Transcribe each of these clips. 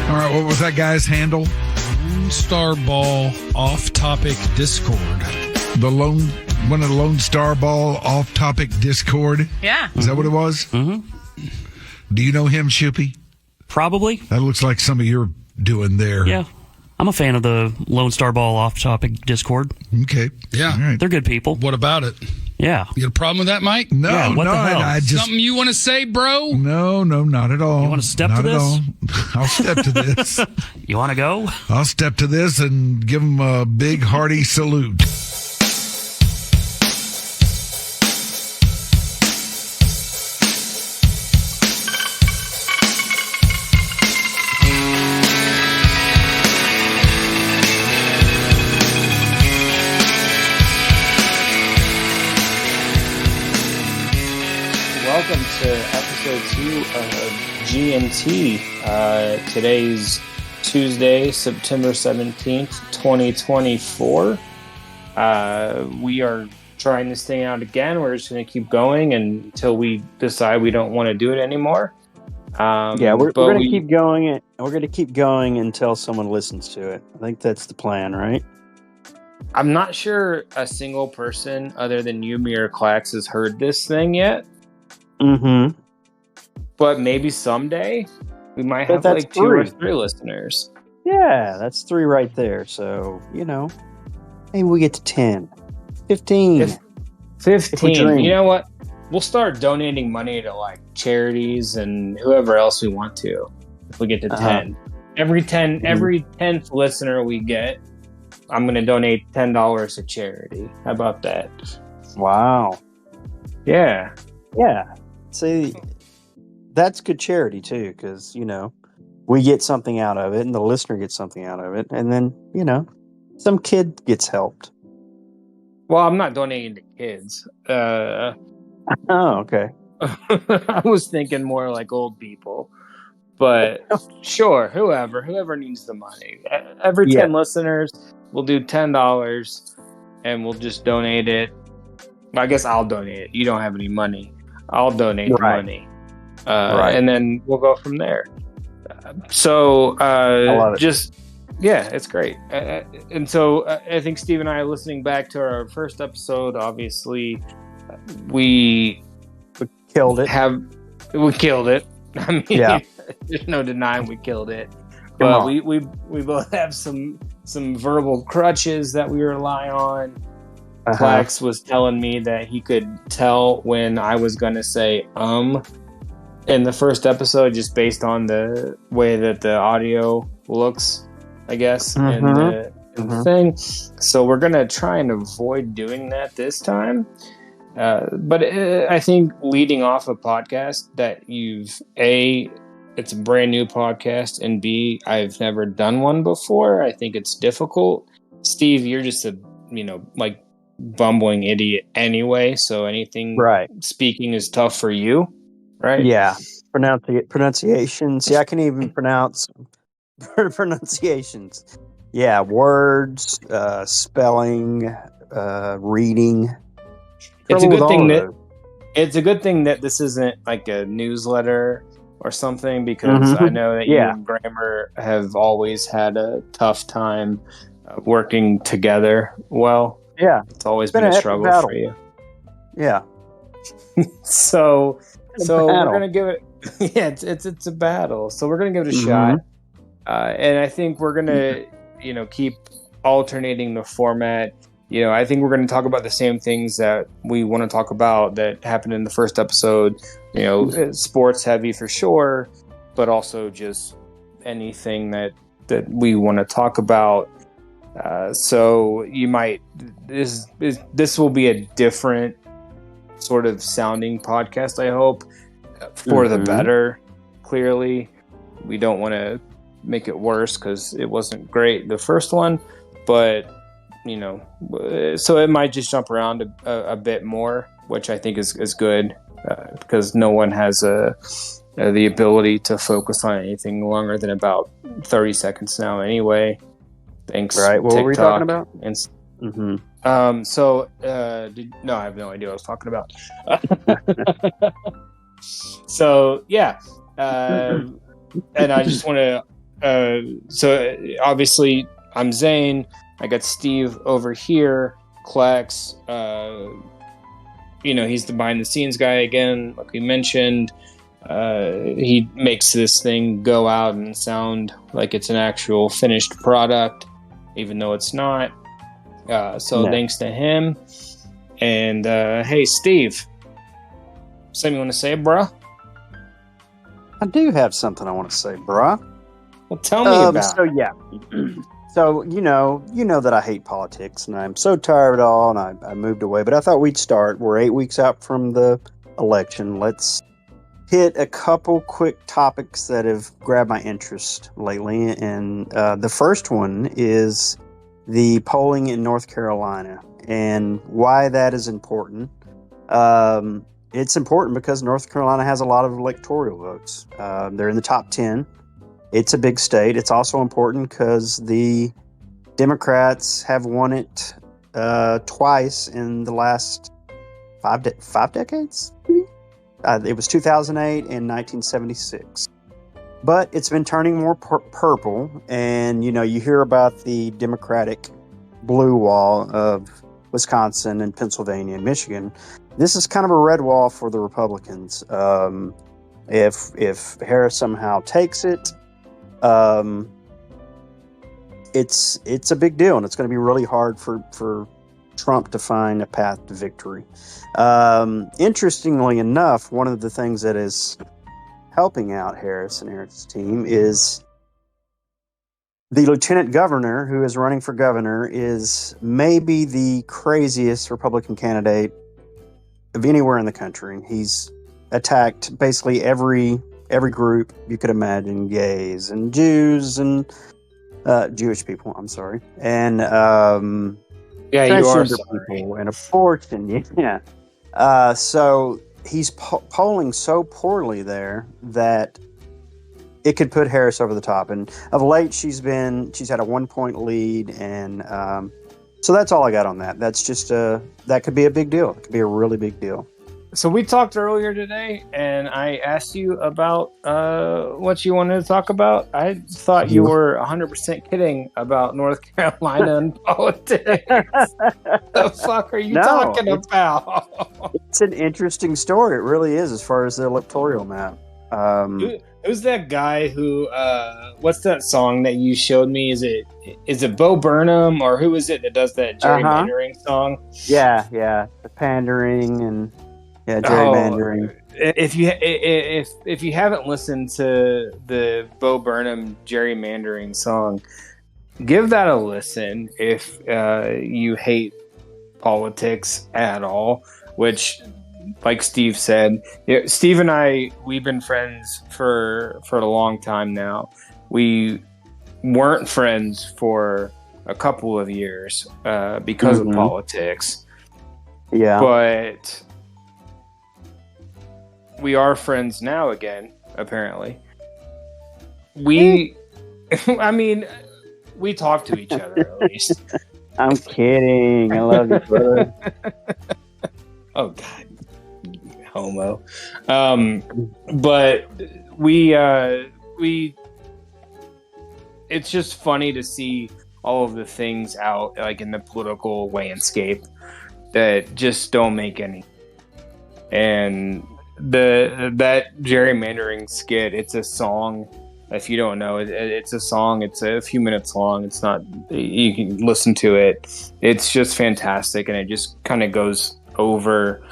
All right, what was that guy's handle? Lone Star Ball off-topic Discord. One of the Lone Star Ball off-topic Discord? Yeah. Is that what it was? Mm-hmm. Do you know him, Shoopy? Probably. That looks like some of your doing there. Yeah. I'm a fan of the Lone Star Ball off-topic Discord. Okay. Yeah. All right. They're good people. What about it? Yeah. You got a problem with that, Mike? No, Yeah, what no, the hell? I just... Something you want to say, bro? No, not at all. You wanna step Not to at this? all. I'll step to this. You want to go? I'll step to this and give him a big hearty salute. Welcome to episode 2 of GNT. Today's Tuesday, September 17th, 2024. We are trying this thing out again. We're just going to keep going until we decide we don't want to do it anymore. We're going to keep going. We're going to keep going until someone listens to it. I think that's the plan, right? I'm not sure a single person other than Yumi or Clax has heard this thing yet. Mm-hmm. But maybe someday we might have that's like 2 or 3. 3 listeners. Yeah, that's 3 right there. So, maybe we get to 10, 15. 15. You know what? We'll start donating money to like charities and whoever else we want to. If we get to 10, every 10th listener we get, I'm going to donate $10 to charity. How about that? Wow. Yeah. Yeah. See, that's good charity too, because, we get something out of it and the listener gets something out of it. And then, some kid gets helped. Well, I'm not donating to kids. Oh, okay. I was thinking more like old people. But sure, whoever needs the money. Every 10 listeners, we'll do $10 and we'll just donate it. I guess I'll donate it. You don't have any money. I'll donate the money. And then we'll go from there. I love it. It's great. And so I think Steve and I, listening back to our first episode, obviously we killed it. We killed it. I mean, there's no denying we killed it. But we both have some verbal crutches that we rely on. Clax was telling me that he could tell when I was going to say in the first episode, just based on the way that the audio looks, I guess, in the thing. So we're going to try and avoid doing that this time. But I think leading off a podcast that it's a brand new podcast, and B, I've never done one before. I think it's difficult. Steve, you're just a bumbling idiot anyway, so anything speaking is tough for you, right? Yeah. Pronunciations. Yeah, I can even pronounce pronunciations. Yeah, words, spelling, reading. It's a good thing that this isn't like a newsletter or something, because I know that you and Grammar have always had a tough time working together well. Yeah. It's always been a struggle for you. Yeah. So we're going to give it it's a battle. So we're going to give it a shot. And I think we're going to, keep alternating the format. I think we're going to talk about the same things that we want to talk about that happened in the first episode. Sports heavy for sure, but also just anything that we want to talk about. So you might this will be a different sort of sounding podcast, I hope, for the better. Clearly, we don't want to make it worse because it wasn't great the first one, but so it might just jump around a bit more, which I think is good, because no one has the ability to focus on anything longer than about 30 seconds now anyway. Thanks. Right. What TikTok were we talking about? I have no idea what I was talking about. So, yeah. And I just want to so obviously I'm Zane. I got Steve over here. Klex, he's the behind the scenes guy again, like we mentioned. He makes this thing go out and sound like it's an actual finished product, even though it's not. Thanks to him. And hey, Steve, something you want to say, bro? I do have something I want to say, bruh. Well, tell me about it. So, yeah. So, you know that I hate politics, and I'm so tired of it all, and I moved away. But I thought we'd start. We're 8 weeks out from the election. Let's hit a couple quick topics that have grabbed my interest lately. And the first one is the polling in North Carolina and why that is important. It's important because North Carolina has a lot of electoral votes. They're in the top 10. It's a big state. It's also important because the Democrats have won it twice in the last five decades. It was 2008 and 1976. But it's been turning more purple, and you hear about the Democratic blue wall of Wisconsin and Pennsylvania and Michigan. This is kind of a red wall for the Republicans. If Harris somehow takes it, it's a big deal, and it's going to be really hard for Trump to find a path to victory. Interestingly enough, one of the things that is helping out Harris and Harris's team is the lieutenant governor who is running for governor is maybe the craziest Republican candidate of anywhere in the country. He's attacked basically every group you could imagine, gays and Jews and Jewish people, I'm sorry. And yeah, you are people and abortion. Yeah. So he's polling so poorly there that it could put Harris over the top. And of late, she's had a 1-point lead, and so that's all I got on that. That's just that could be a big deal. It could be a really big deal. So we talked earlier today, and I asked you about what you wanted to talk about. I thought you were 100% kidding about North Carolina and politics. The fuck are you talking about? It's an interesting story. It really is, as far as the electoral map. Who's that guy who? What's that song that you showed me? Is it Bo Burnham, or who is it that does that gerrymandering song? Yeah, the pandering and. Yeah, gerrymandering. If you haven't listened to the Bo Burnham gerrymandering song, give that a listen. If you hate politics at all, which, like Steve said, Steve and we've been friends for a long time now. We weren't friends for a couple of years because of politics. Yeah, but we are friends now again, apparently. We talk to each other at least. I'm kidding. I love you, brother. Oh, God. Homo. But we it's just funny to see all of the things out, like, in the political landscape that just don't make any. And that gerrymandering skit, it's a song. If you don't know, it's a song. It's a few minutes long. It's not, you can listen to it. It's just fantastic, and it just kind of goes over,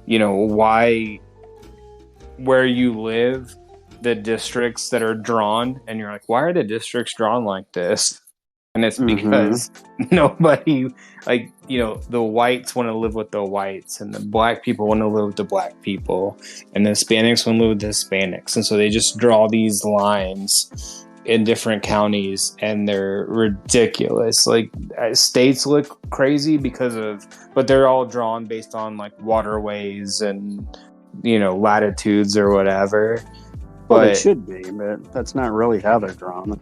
why, where you live, the districts that are drawn, and you're like, why are the districts drawn like this? And it's because nobody, the whites want to live with the whites, and the black people want to live with the black people, and the Hispanics want to live with the Hispanics. And so they just draw these lines in different counties, and they're ridiculous. Like, states look crazy but they're all drawn based on, like, waterways and, latitudes or whatever. Well, they should be, but that's not really how they're drawn.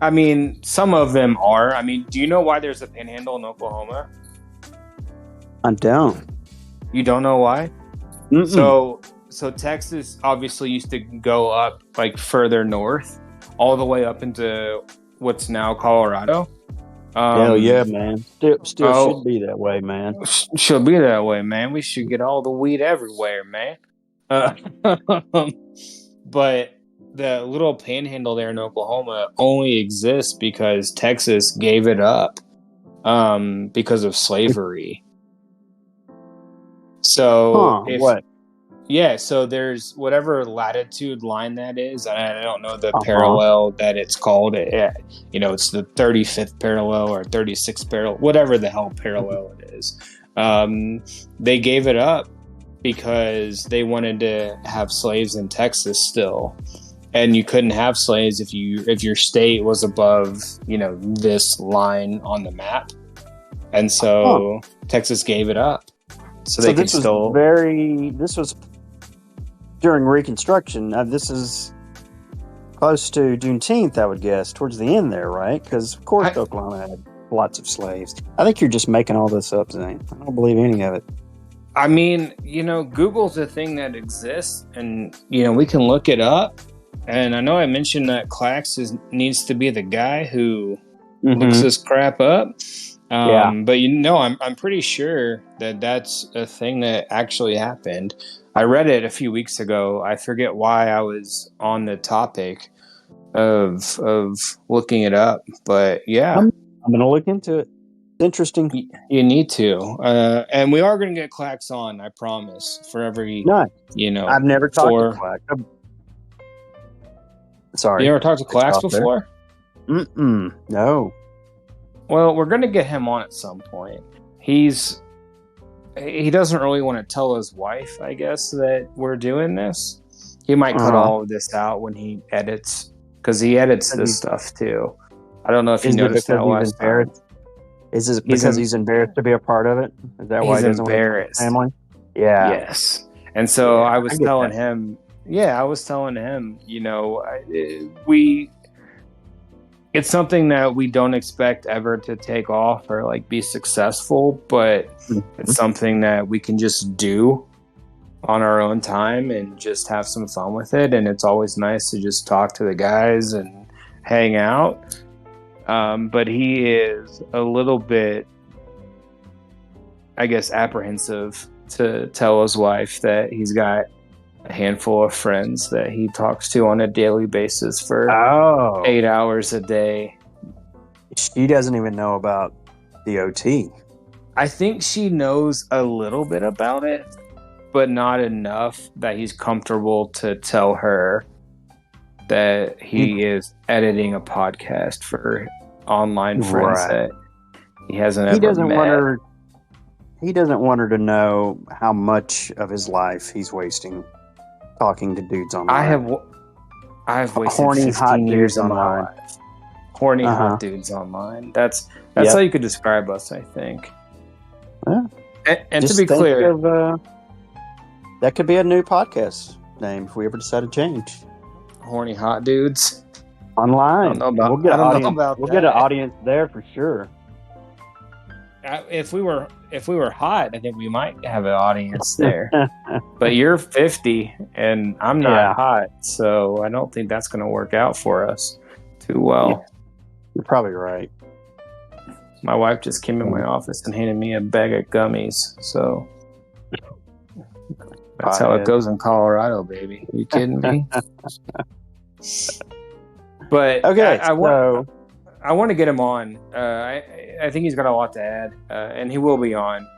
I mean, some of them are. I mean, do you know why there's a panhandle in Oklahoma? I don't. You don't know why? Mm-mm. So Texas obviously used to go up, like, further north, all the way up into what's now Colorado. Hell yeah, man. Still should be that way, man. Should be that way, man. We should get all the weed everywhere, man. But the little panhandle there in Oklahoma only exists because Texas gave it up because of slavery. So what? Yeah, so there's whatever latitude line that is. I don't know the parallel that it's called. It's the 35th parallel or 36th parallel, whatever the hell parallel it is. They gave it up because they wanted to have slaves in Texas still, and you couldn't have slaves if your state was above this line on the map, and so Texas gave it up. So they could still. This was during Reconstruction. This is close to Juneteenth, I would guess, towards the end there, right? Because of course Oklahoma had lots of slaves. I think you're just making all this up, Zane. I don't believe any of it. I mean, Google's a thing that exists, and we can look it up. And I know I mentioned that Clax needs to be the guy who looks this crap up. But I'm pretty sure that that's a thing that actually happened. I read it a few weeks ago. I forget why I was on the topic of looking it up, but yeah, I'm gonna look into it. Interesting. You need to, and we are gonna get Clax on. I promise. For every I've never talked to Clax. Sorry, you ever talked to Clax before? No. Well, we're gonna get him on at some point. He doesn't really want to tell his wife, I guess, that we're doing this. He might cut all of this out when he edits, because he edits this stuff too. I don't know if you noticed that last time. Is it because he's embarrassed to be a part of it? Is that why he doesn't embarrassed? Want to family? Yeah. Yes. And so I was telling him. It's something that we don't expect ever to take off or like be successful, but it's something that we can just do on our own time and just have some fun with it. And it's always nice to just talk to the guys and hang out. But he is a little bit, I guess, apprehensive to tell his wife that he's got a handful of friends that he talks to on a daily basis for 8 hours a day. She doesn't even know about the OT. I think she knows a little bit about it, but not enough that he's comfortable to tell her that he is editing a podcast for online friends that he hasn't ever met. He doesn't want her to know how much of his life he's wasting talking to dudes online. I've wasted 15 years on my life. Horny hot dudes online. That's how you could describe us, I think. Yeah. And to be clear, that could be a new podcast name if we ever decide to change. Horny hot dudes online. We'll get an audience there for sure. If we were hot, I think we might have an audience there. But you're 50 and I'm not hot, so I don't think that's going to work out for us too well. Yeah. You're probably right. My wife just came in my office and handed me a bag of gummies, so that's how it goes in Colorado, baby. Are you kidding me? But okay, I want to get him on. I think he's got a lot to add, and he will be on.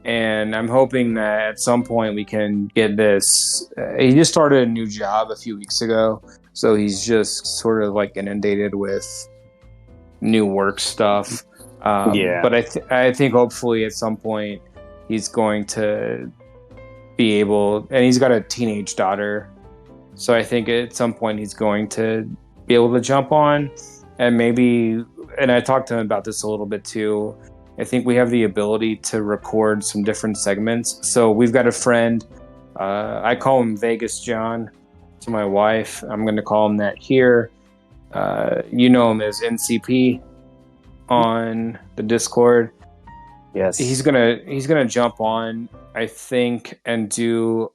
And I'm hoping that at some point we can get this. He just started a new job a few weeks ago, so he's just sort of like inundated with new work stuff. But I think hopefully at some point he's going to be able, and he's got a teenage daughter, so I think at some point he's going to be able to jump on. And maybe, and I talked to him about this a little bit too, I think we have the ability to record some different segments. So we've got a friend, I call him Vegas John to my wife. I'm going to call him that here. You know him as NCP on the Discord. Yes. He's gonna jump on, I think, and do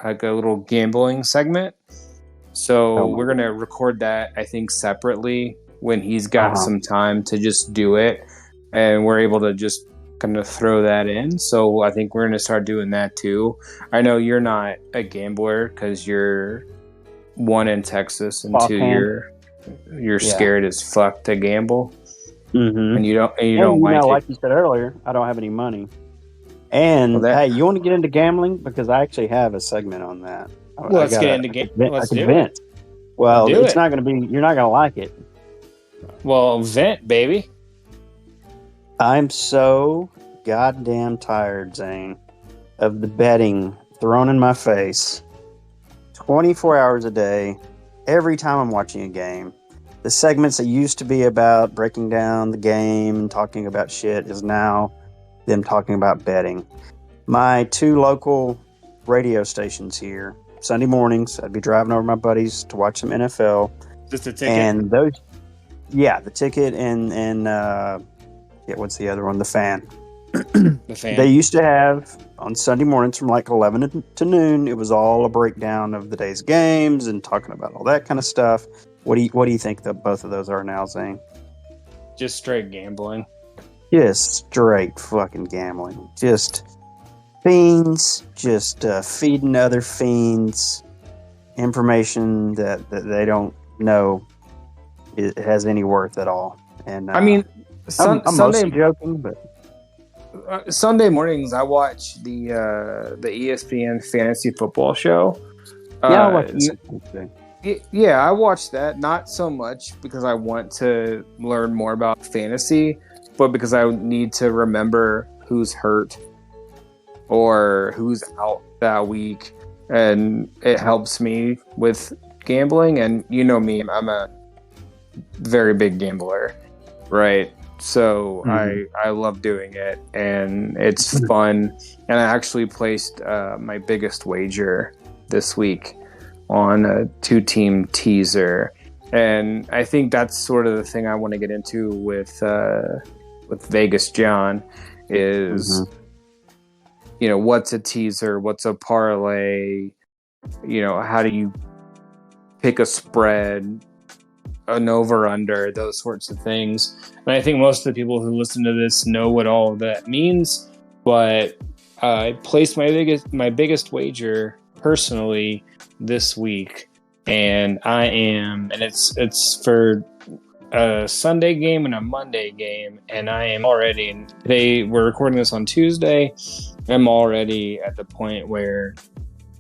like a little gambling segment. So we're going to record that, I think, separately when he's got some time to just do it. And we're able to just kind of throw that in. So I think we're going to start doing that too. I know you're not a gambler because you're one in Texas and two, you're scared as fuck to gamble. Mm-hmm. And you don't like it. Like you said earlier, I don't have any money. And hey, you want to get into gambling? Because I actually have a segment on that. Let's get into gambling. Let's do it. Well, it's not going to be. You're not going to like it. Well, vent, baby. I'm so goddamn tired, Zane, of the betting thrown in my face 24 hours a day, every time I'm watching a game. The segments that used to be about breaking down the game and talking about shit is now them talking about betting. My 2 local radio stations here, Sunday mornings, I'd be driving over my buddies to watch some NFL. Just a ticket? And those, the ticket and what's the other one? The Fan. The Fan. They used to have on Sunday mornings from like 11 to noon. It was all a breakdown of the day's games and talking about all that kind of stuff. What do you think that both of those are now, Zane? Just straight gambling. Just straight fucking gambling. Just fiends, just feeding other fiends information that they don't know it has any worth at all. And I mean, I'm mostly joking, but Sunday mornings I watch the ESPN fantasy football show. I watch it. Yeah, I watch that. Not so much because I want to learn more about fantasy, but because I need to remember who's hurt or who's out that week, and it helps me with gambling. And you know me, I'm a very big gambler, right? So I love doing it, and it's fun. And I actually placed my biggest wager this week on a 2-team teaser, and I think that's sort of the thing I want to get into with Vegas John is what's a teaser, what's a parlay, how do you pick a spread, an over-under, those sorts of things. And I think most of the people who listen to this know what all of that means, but I placed my biggest wager personally this week, and it's for a Sunday game and a Monday game, and I am already, we're recording this on Tuesday, I'm already at the point where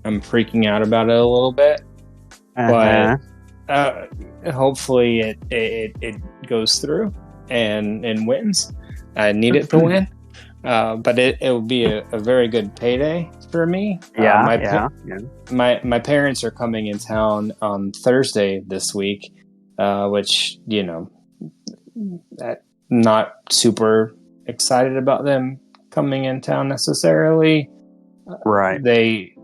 I'm freaking out about it a little bit, but hopefully it goes through and wins. I need it to win, but it will be a very good payday for me. My parents are coming in town on Thursday this week, which not super excited about them coming in town necessarily. Right.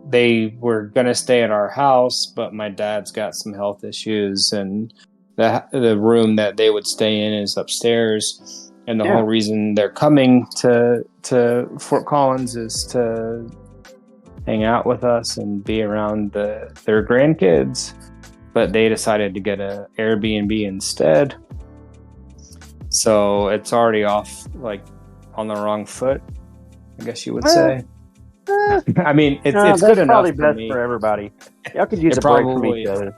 They were gonna stay at our house, but my dad's got some health issues, and the room that they would stay in is upstairs. And the whole reason they're coming to Fort Collins is to hang out with us and be around their grandkids. But they decided to get an Airbnb instead. So it's already off, like, on the wrong foot, I guess you would say. I mean, it's good enough probably for best me. for everybody. Y'all could use a break from each other.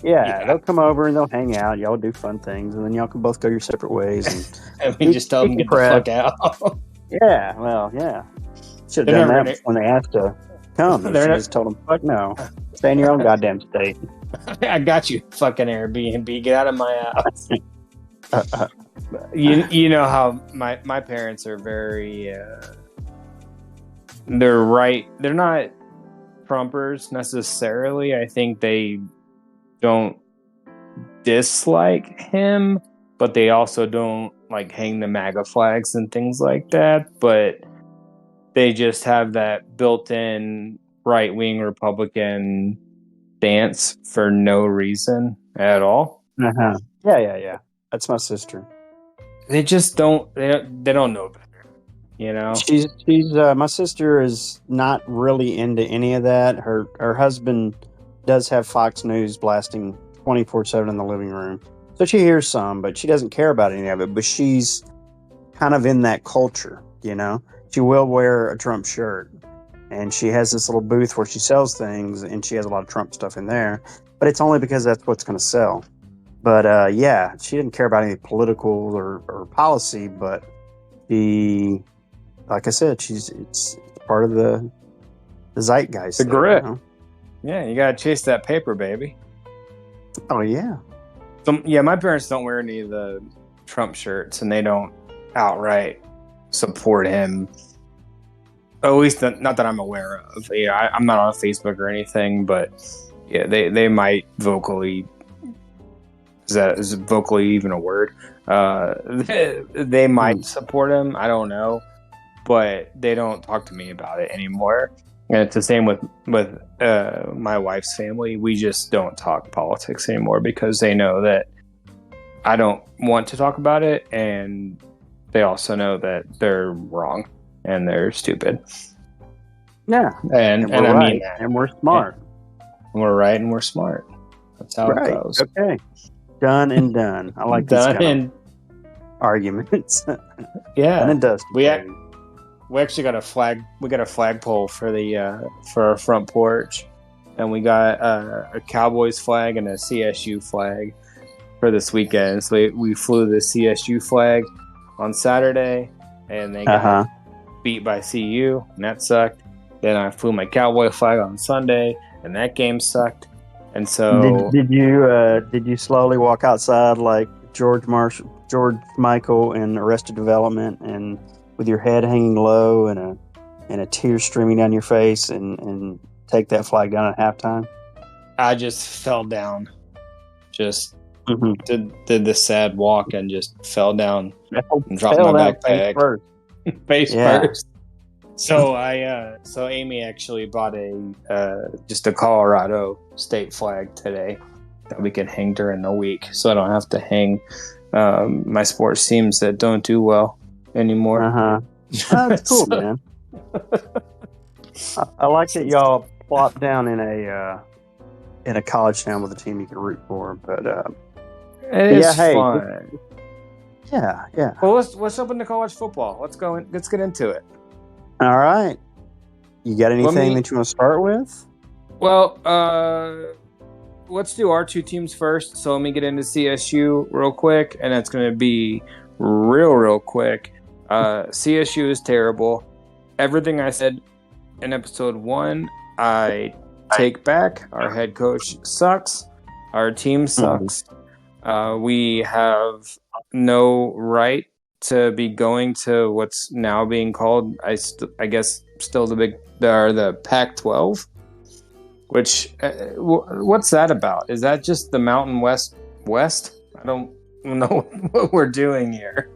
Yeah, they'll come over and they'll hang out. Y'all do fun things, and then y'all can both go your separate ways. And we just tell them to get the fuck out. Yeah, well, yeah. Should have done that when they asked to come. They just told them, fuck no. Stay in your own goddamn state. I got you, fucking Airbnb. Get out of my house. You know how my parents are very... they're right. They're not Trumpers necessarily. I think they don't dislike him, but they also don't like hang the MAGA flags and things like that. But they just have that built-in right-wing Republican stance for no reason at all. Yeah. That's my sister. They just don't. They don't know better. You know, she's my sister is not really into any of that. Her husband does have Fox News blasting 24/7 in the living room. So she hears some, but she doesn't care about any of it. But she's kind of in that culture, you know? She will wear a Trump shirt. And she has this little booth where she sells things, and she has a lot of Trump stuff in there. But it's only because that's what's going to sell. But yeah, she didn't care about any political or policy, but she, like I said, it's part of the zeitgeist. The grit. You know? Yeah, you gotta chase that paper, baby. Oh yeah. So, yeah, my parents don't wear any of the Trump shirts, and they don't outright support him. At least not that I'm aware of. Yeah, I'm not on Facebook or anything, but yeah, they might vocally. Is vocally even a word? They might support him. I don't know, but they don't talk to me about it anymore. And it's the same with my wife's family. We just don't talk politics anymore because they know that I don't want to talk about it, and they also know that they're wrong and they're stupid. Yeah, and I right. mean that. And we're smart. And we're right and we're smart. That's how right. it goes. Okay, done and done. I like these kind of arguments. Yeah, and it does. We actually got a flag. We got a flagpole for our front porch, and we got a Cowboys flag and a CSU flag for this weekend. So we flew the CSU flag on Saturday, and they got beat by CU, and that sucked. Then I flew my Cowboy flag on Sunday, and that game sucked. And so, did you slowly walk outside like George Michael in Arrested Development, and with your head hanging low and a tear streaming down your face, and take that flag down at halftime? I just fell down, just did the sad walk and just fell down and dropped my backpack face first. So so Amy actually bought just a Colorado state flag today that we can hang during the week, so I don't have to hang my sports teams that don't do well anymore. That's cool, man. I like that y'all plop down in a college town with a team you can root for, but it is fun. Yeah. Well, let's open to college football. Let's get into it. All right. You got anything that you want to start with? Well, let's do our two teams first. So let me get into CSU real quick, and it's going to be real quick. CSU is terrible. Everything I said in episode 1, I take back. Our head coach sucks. Our team sucks. We have no right to be going to what's now being called, I guess, still the Pac-12. Which, what's that about? Is that just the Mountain West? I don't know what we're doing here.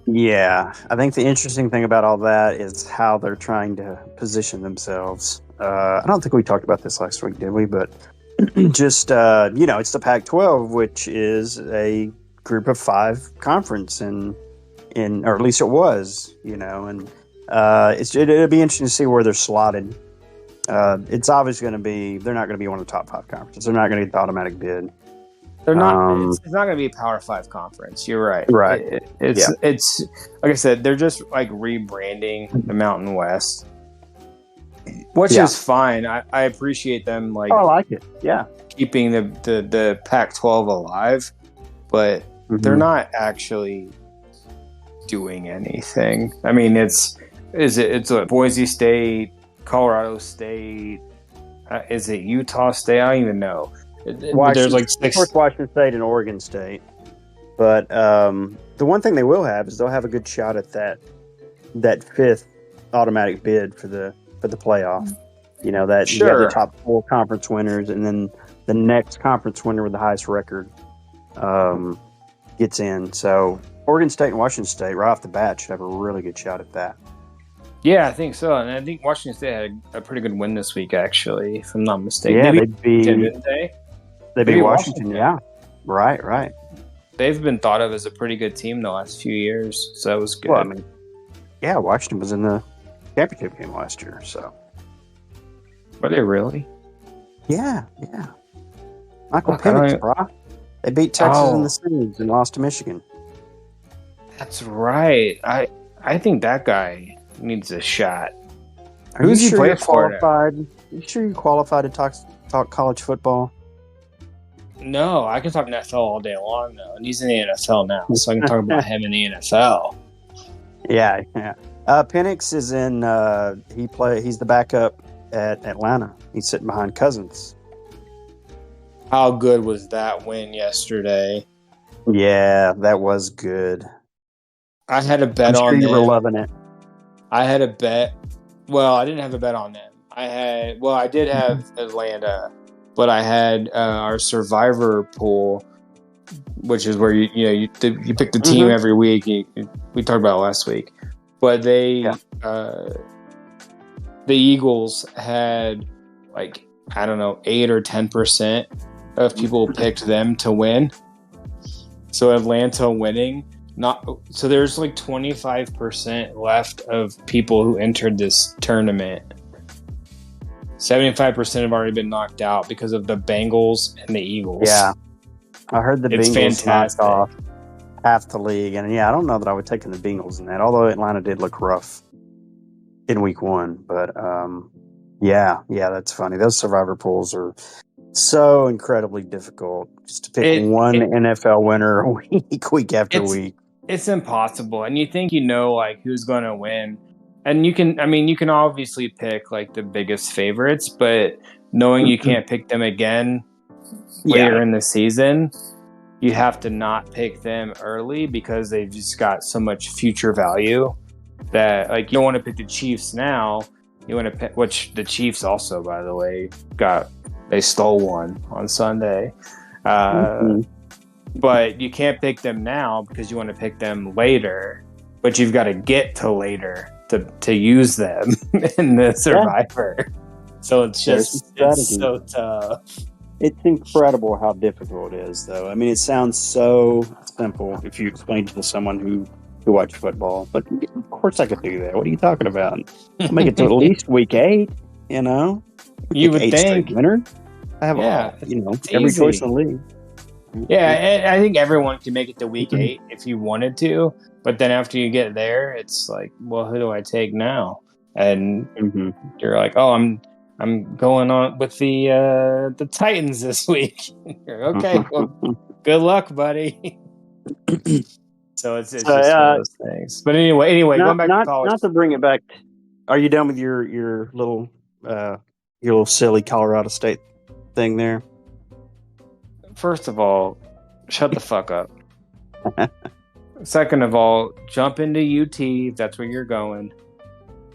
Yeah, I think the interesting thing about all that is how they're trying to position themselves. I don't think we talked about this last week, did we? But just, it's the Pac-12, which is a group of 5 conference, or at least it was, and it'll be interesting to see where they're slotted. It's obviously going to be, they're not going to be one of the top 5 conferences. They're not going to get the automatic bid. They're not. It's not going to be a Power 5 conference. You're right. Right. It's like I said. They're just like rebranding the Mountain West, which is fine. I appreciate them. I like it. Yeah, keeping the Pac-12 alive, but they're not actually doing anything. I mean, it's Boise State, Colorado State. Is it Utah State? I don't even know. There's like 6. Washington State and Oregon State. But the one thing they will have is they'll have a good shot at that 5th automatic bid for the playoff. You have the top 4 conference winners, and then the next conference winner with the highest record gets in. So Oregon State and Washington State right off the bat should have a really good shot at that. Yeah, I think so. And I think Washington State had a pretty good win this week, actually, if I'm not mistaken. Yeah, they beat Washington. Yeah, right. They've been thought of as a pretty good team the last few years, so that was good. Well, I mean, yeah, Washington was in the championship game last year, so. Were they really? Yeah, yeah. Michael Fuck, I don't Penix, even- bro. They beat Texas in Oh. the semis and lost to Michigan. That's right. I think that guy needs a shot. Are Who's you he sure play you're for now? qualified? You sure you're qualified to talk college football? No, I can talk NFL all day long though, and he's in the NFL now, so I can talk about him in the NFL. Yeah, yeah. Penix is in. He's the backup at Atlanta. He's sitting behind Cousins. How good was that win yesterday? Yeah, that was good. I had a bet I'm sure on you were them. loving it. I had a bet. Well, I didn't have a bet on them. I did have Atlanta, but I had our Survivor pool, which is where you pick the team every week. We talked about it last week, but the Eagles had 8 or 10% of people picked them to win. So Atlanta winning. So there's 25% left of people who entered this tournament. 75% have already been knocked out because of the Bengals and the Eagles. Yeah, I heard the It's Bengals fantastic. knocked off half the league, and I don't know that I would take the Bengals in that. Although Atlanta did look rough in week 1, but yeah, that's funny. Those Survivor pools are so incredibly difficult. Just to pick one NFL winner a week after week. It's impossible, and you think who's going to win, and you can obviously pick the biggest favorites, but knowing you can't pick them again later in the season, you have to not pick them early because they've just got so much future value that you don't want to pick the Chiefs now. You want to pick, which the Chiefs also, by the way, they stole one on Sunday. But you can't pick them now because you want to pick them later, but you've got to get to later to use them in the Survivor. Yeah. So it's so tough. It's incredible how difficult it is, though. I mean, it sounds so simple if you explain it to someone who watches football, but of course I could do that. What are you talking about? I'll make it to at least week 8, You would think. Winner. I have every choice in the league. Yeah, I think everyone can make it to week 8 if you wanted to, but then after you get there, it's well, who do I take now? And you're oh, I'm going on with the Titans this week. Okay, well, good luck, buddy. So it's just one of those things. But anyway, going back to college. Not to bring it back. Are you done with your little silly Colorado State thing there? First of all, shut the fuck up. Second of all, jump into UT if that's where you're going.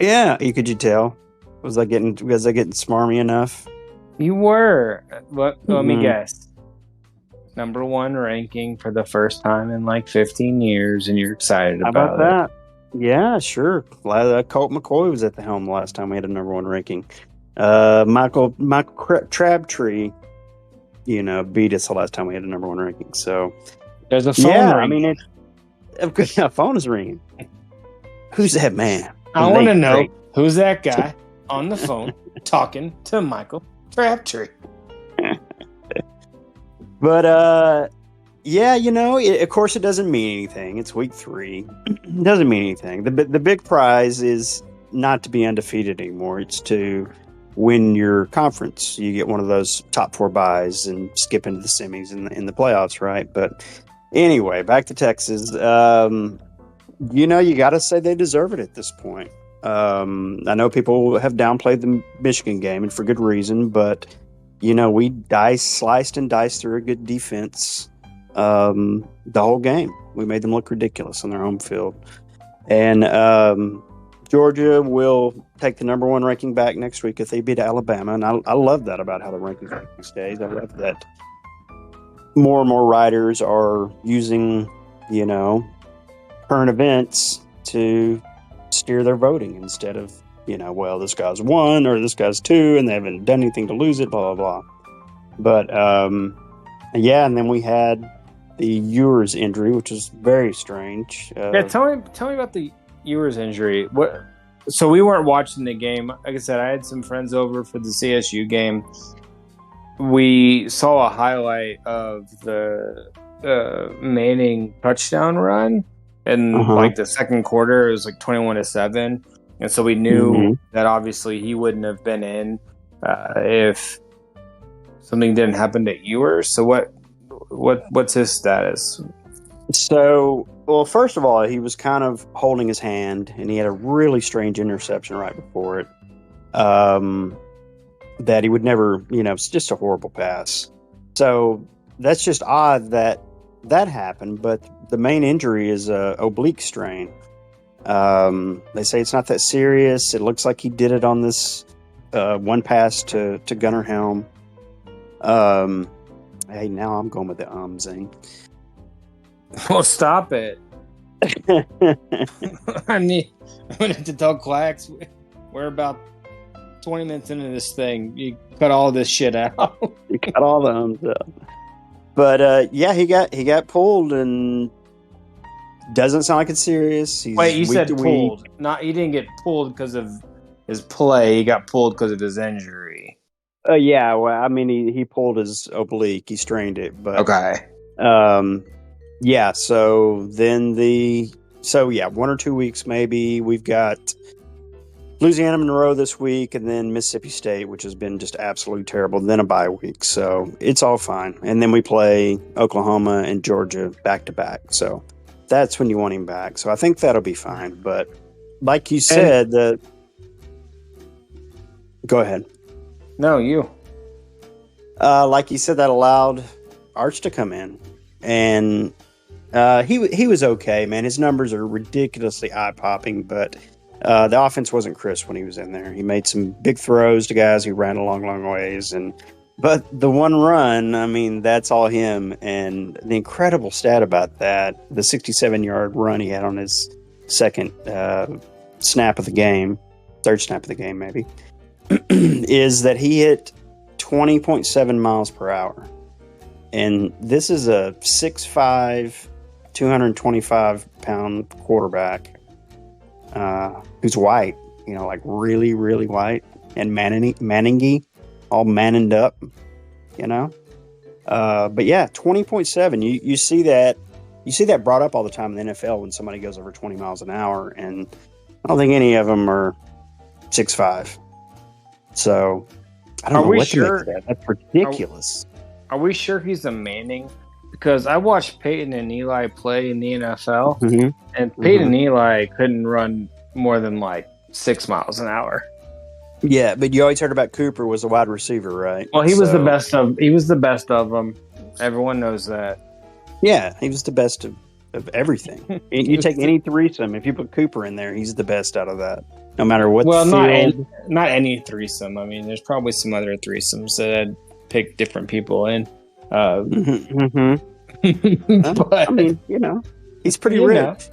Yeah, could you tell? Was I getting smarmy enough? You were. Let me guess. Number 1 ranking for the first time in 15 years, and you're excited about that? Yeah, sure. Colt McCoy was at the helm last time we had a number 1 ranking. Michael Crabtree, beat us the last time we had a number 1 ranking. So there's a phone ringing. I mean, a phone is ringing. Who's that man? I want to know who's that guy on the phone talking to Michael Crabtree. But of course it doesn't mean anything. It's week 3. It doesn't mean anything. The big prize is not to be undefeated anymore. It's to win your conference. You get one of those top 4 buys and skip into the semis in the playoffs, right? But anyway, back to Texas. You got to say they deserve it at this point. I know people have downplayed the Michigan game, and for good reason, but we sliced and diced through a good defense the whole game. We made them look ridiculous on their home field. And Georgia will take the number 1 ranking back next week if they beat Alabama. And I love that about how the rankings work these days. I love that more and more writers are using, current events to steer their voting instead of, this guy's 1 or this guy's 2 and they haven't done anything to lose it, blah, blah, blah. But, and then we had the Ewers injury, which is very strange. Tell me about the Ewers injury. So we weren't watching the game. Like I said, I had some friends over for the CSU game, we saw a highlight of the Manning touchdown run, and like the second quarter, it was like 21-7, and so we knew that obviously he wouldn't have been in if something didn't happen to Ewers. So what's his status? So, well, first of all, he was kind of holding his hand, and he had a really strange interception right before it. That he would never, it's just a horrible pass. So that's just odd that happened. But the main injury is a oblique strain. They say it's not that serious. It looks like he did it on this one pass to Gunnar Helm. Hey, now I'm going with the Zane. Well, stop it. I need to tell Clax we're about 20 minutes into this thing. You cut all this shit out. You cut all the ums out. But he got pulled, and doesn't sound like it's serious. Wait, you said pulled? Not, he didn't get pulled because of his play. He got pulled because of his injury. Yeah. Well, I mean, he pulled his oblique. He strained it. But okay. Yeah. So then 1 or 2 weeks maybe. We've got Louisiana Monroe this week, and then Mississippi State, which has been just absolutely terrible. Then a bye week, so it's all fine. And then we play Oklahoma and Georgia back to back. So that's when you want him back. So I think that'll be fine. But like you said, go ahead. No, you. Like you said, that allowed Arch to come in, and he was okay, man. His numbers are ridiculously eye popping, but the offense wasn't crisp when he was in there. He made some big throws to guys who ran a long ways, but the one run, I mean, that's all him. And the incredible stat about that, the 67-yard run he had on his second snap of the game, third snap of the game maybe, is that he hit 20.7 miles per hour. And this is a 6'5", 225-pound quarterback who's white, like really, really white, and Manningy, all manned up, But yeah, 20.7. You see that brought up all the time in the NFL when somebody goes over 20 miles an hour, and I don't think any of them are 6'5". So I don't know what to make of that. That's ridiculous. Are we sure he's a Manning? Because I watched Peyton and Eli play in the NFL, and Peyton and Eli couldn't run more than like 6 miles an hour. Yeah, but you always heard about Cooper was a wide receiver, right? Well, he was the best of them. Everyone knows that. Yeah, he was the best of everything. You take any threesome, if you put Cooper in there, he's the best out of that. No matter what. Well, not any threesome. I mean, there's probably some other threesomes that I'd pick different people in. But, I mean, he's pretty rich.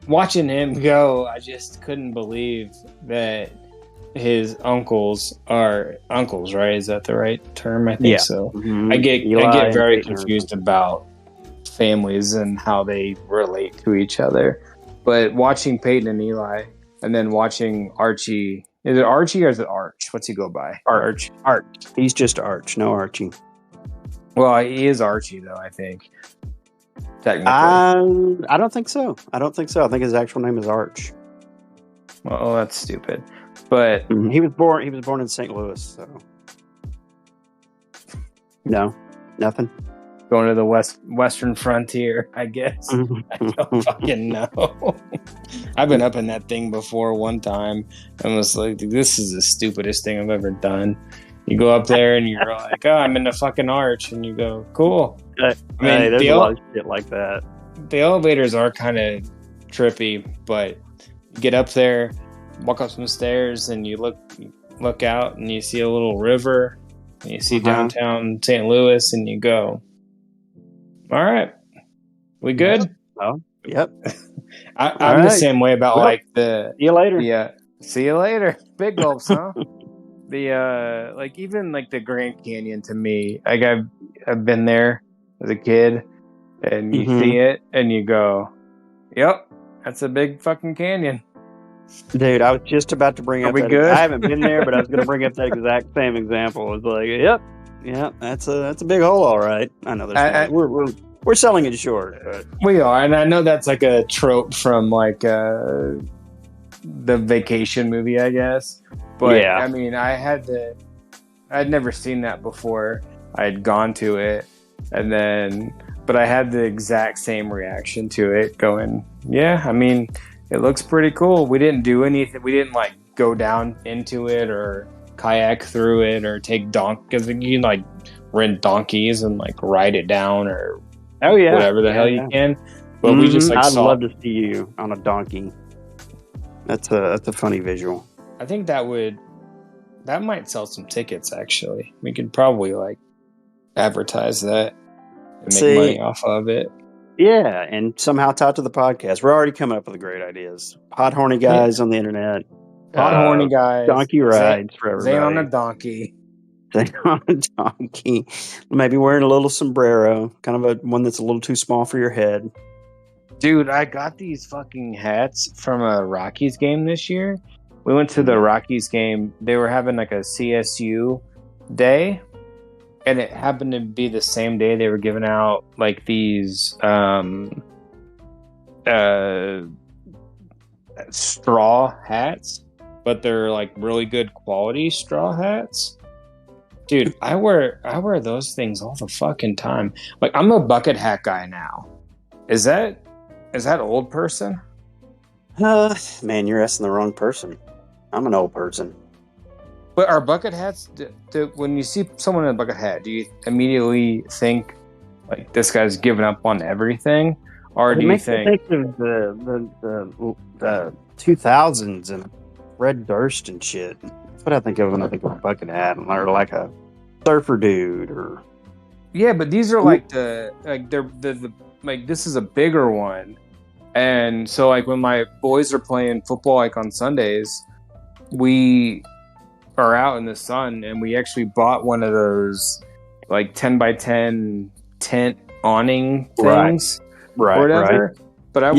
Watching him go, I just couldn't believe that his uncles are uncles, right? Is that the right term? I think so. Mm-hmm. I get very confused about families and how they relate to each other. But watching Peyton and Eli, and then watching Archie. Is it Archie or is it Arch? What's he go by? Arch. He's just Arch, no Archie. Well, he is Archie, though, I think. Technically. I don't think so. I think his actual name is Arch. Well, that's stupid. But he was born in St. Louis, so no, nothing. Going to the western frontier, I guess. I don't fucking know. I've been up in that thing before one time and was like, this is the stupidest thing I've ever done. You go up there and you're like, oh, I'm in the fucking Arch, and you go, cool. I mean, there's a lot of shit like that. The elevators are kind of trippy, but you get up there, walk up some stairs, and you look out and you see a little river, and you see downtown St. Louis, and you go, all right, we good? Oh, yep. I'm the same way about see you later. Yeah, see you later. Big gulps, huh? Even the Grand Canyon to me, like I've been there as a kid, and you see it and you go, yep, that's a big fucking canyon. Dude, I was just about to bring Are up we that. good? I haven't been there, but I was going to bring up that exact same example. It's like, yep, that's a big hole, all right. I know there's we're selling it short, but We are, and I know that's like a trope from like the vacation movie, I guess. But Yeah. I mean, I'd never seen that before. I had gone to it, but I had the exact same reaction to it, going, yeah, I mean, it looks pretty cool. We didn't do anything. We didn't like go down into it or kayak through it or take because you can like rent donkeys and like ride it down or whatever the hell you can. But we just like I'd love to see you on a donkey. That's a funny visual. I think that might sell some tickets. Actually, we could probably like advertise that and make money off of it. Yeah, and somehow tied to the podcast. We're already coming up with great ideas. Hot horny guys on the internet. Hot horny guys. Donkey rides for everybody. Zane on a donkey. Zane on a donkey. Maybe wearing a little sombrero, kind of one that's a little too small for your head. Dude, I got these fucking hats from a Rockies game this year. We went to the Rockies game. They were having like a CSU day. And it happened to be the same day they were giving out like these straw hats, but they're like really good quality straw hats. Dude, I wear those things all the fucking time. Like I'm a bucket hat guy now. Is that old person? Man, you're asking the wrong person. I'm an old person. But are bucket hats, when you see someone in a bucket hat, do you immediately think like this guy's giving up on everything? Or do you think of the 2000s and Red Durst and shit? That's what I think of when I think of a bucket hat, or like a surfer dude, or yeah, but these are like the this is a bigger one, and so like when my boys are playing football like on Sundays, we are out in the sun, and we actually bought one of those like 10 by 10 tent awning things, right, or whatever. Right. But I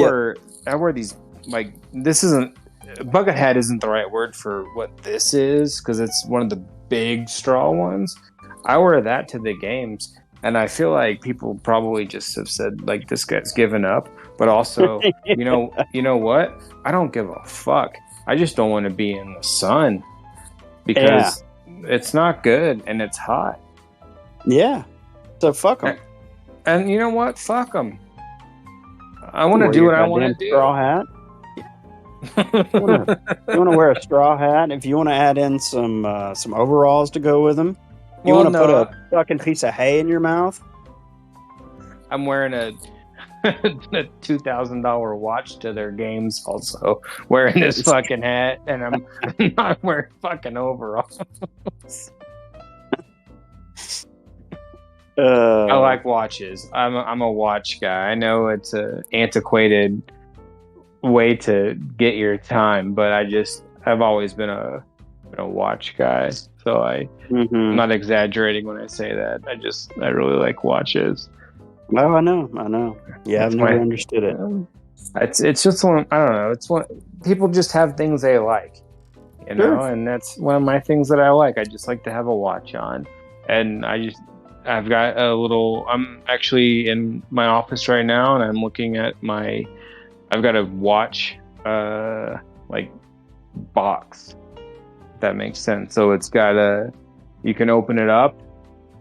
wear these like this isn't bucket hat isn't the right word for what this is because it's one of the big straw ones. I wear that to the games, and I feel like people probably just have said like this guy's given up. But also, you know what? I don't give a fuck. I just don't want to be in the sun. Because it's not good and it's hot. Yeah. So fuck them. And you know what? Fuck them. I want to do what I want to do. Straw hat? You want to wear a straw hat? If you want to add in some overalls to go with them? You want to put a fucking piece of hay in your mouth? I'm wearing a $2,000 watch to their games also, wearing this fucking hat, and I'm not wearing fucking overalls. I like watches. I'm a watch guy. I know it's a antiquated way to get your time, but I've always been a watch guy. So I'm not exaggerating when I say that. I really like watches. Oh, I know. Yeah, I've never understood it. It's just one. I don't know. It's one. People just have things they like, you know, and that's one of my things that I like. I just like to have a watch on, and I've got a little. I'm actually in my office right now, and I'm looking at I've got a watch, like box. If that makes sense. So it's got you can open it up.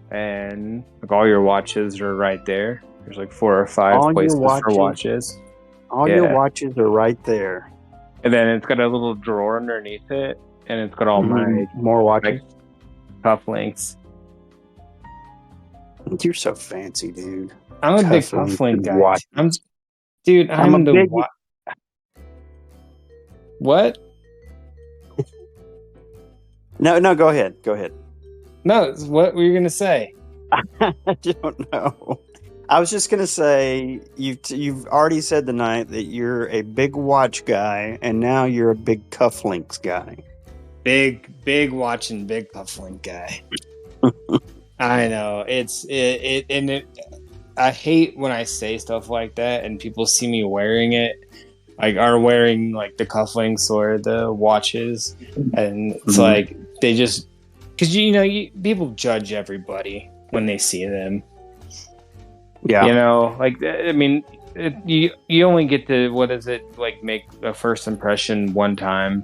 And like all your watches are right there. There's like 4 or 5 places for watches. All your watches are right there. And then it's got a little drawer underneath it, and it's got all my more watches, cufflinks. You're so fancy, dude. I'm a big cufflink guy. What? No, go ahead. No, what were you going to say? I don't know. I was just going to say, you've already said tonight that you're a big watch guy, and now you're a big cufflinks guy. Big watch and big cufflink guy. I know. I hate when I say stuff like that, and people see me wearing it, like are wearing like the cufflinks or the watches, and it's like they just because people judge everybody when they see them. Yeah, like I mean, you only get to make a first impression one time.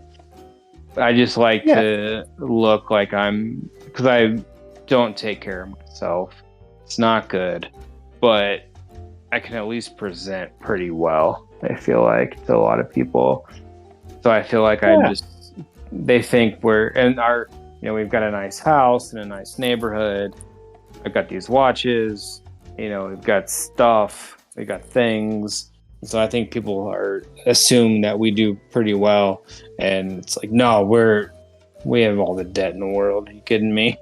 I just like to look like because I don't take care of myself. It's not good, but I can at least present pretty well. I feel like to a lot of people. So I feel like they think we've got a nice house and a nice neighborhood. I've got these watches, we've got stuff, we got things. So I think people assume that we do pretty well, and it's like, no, we have all the debt in the world. Are you kidding me?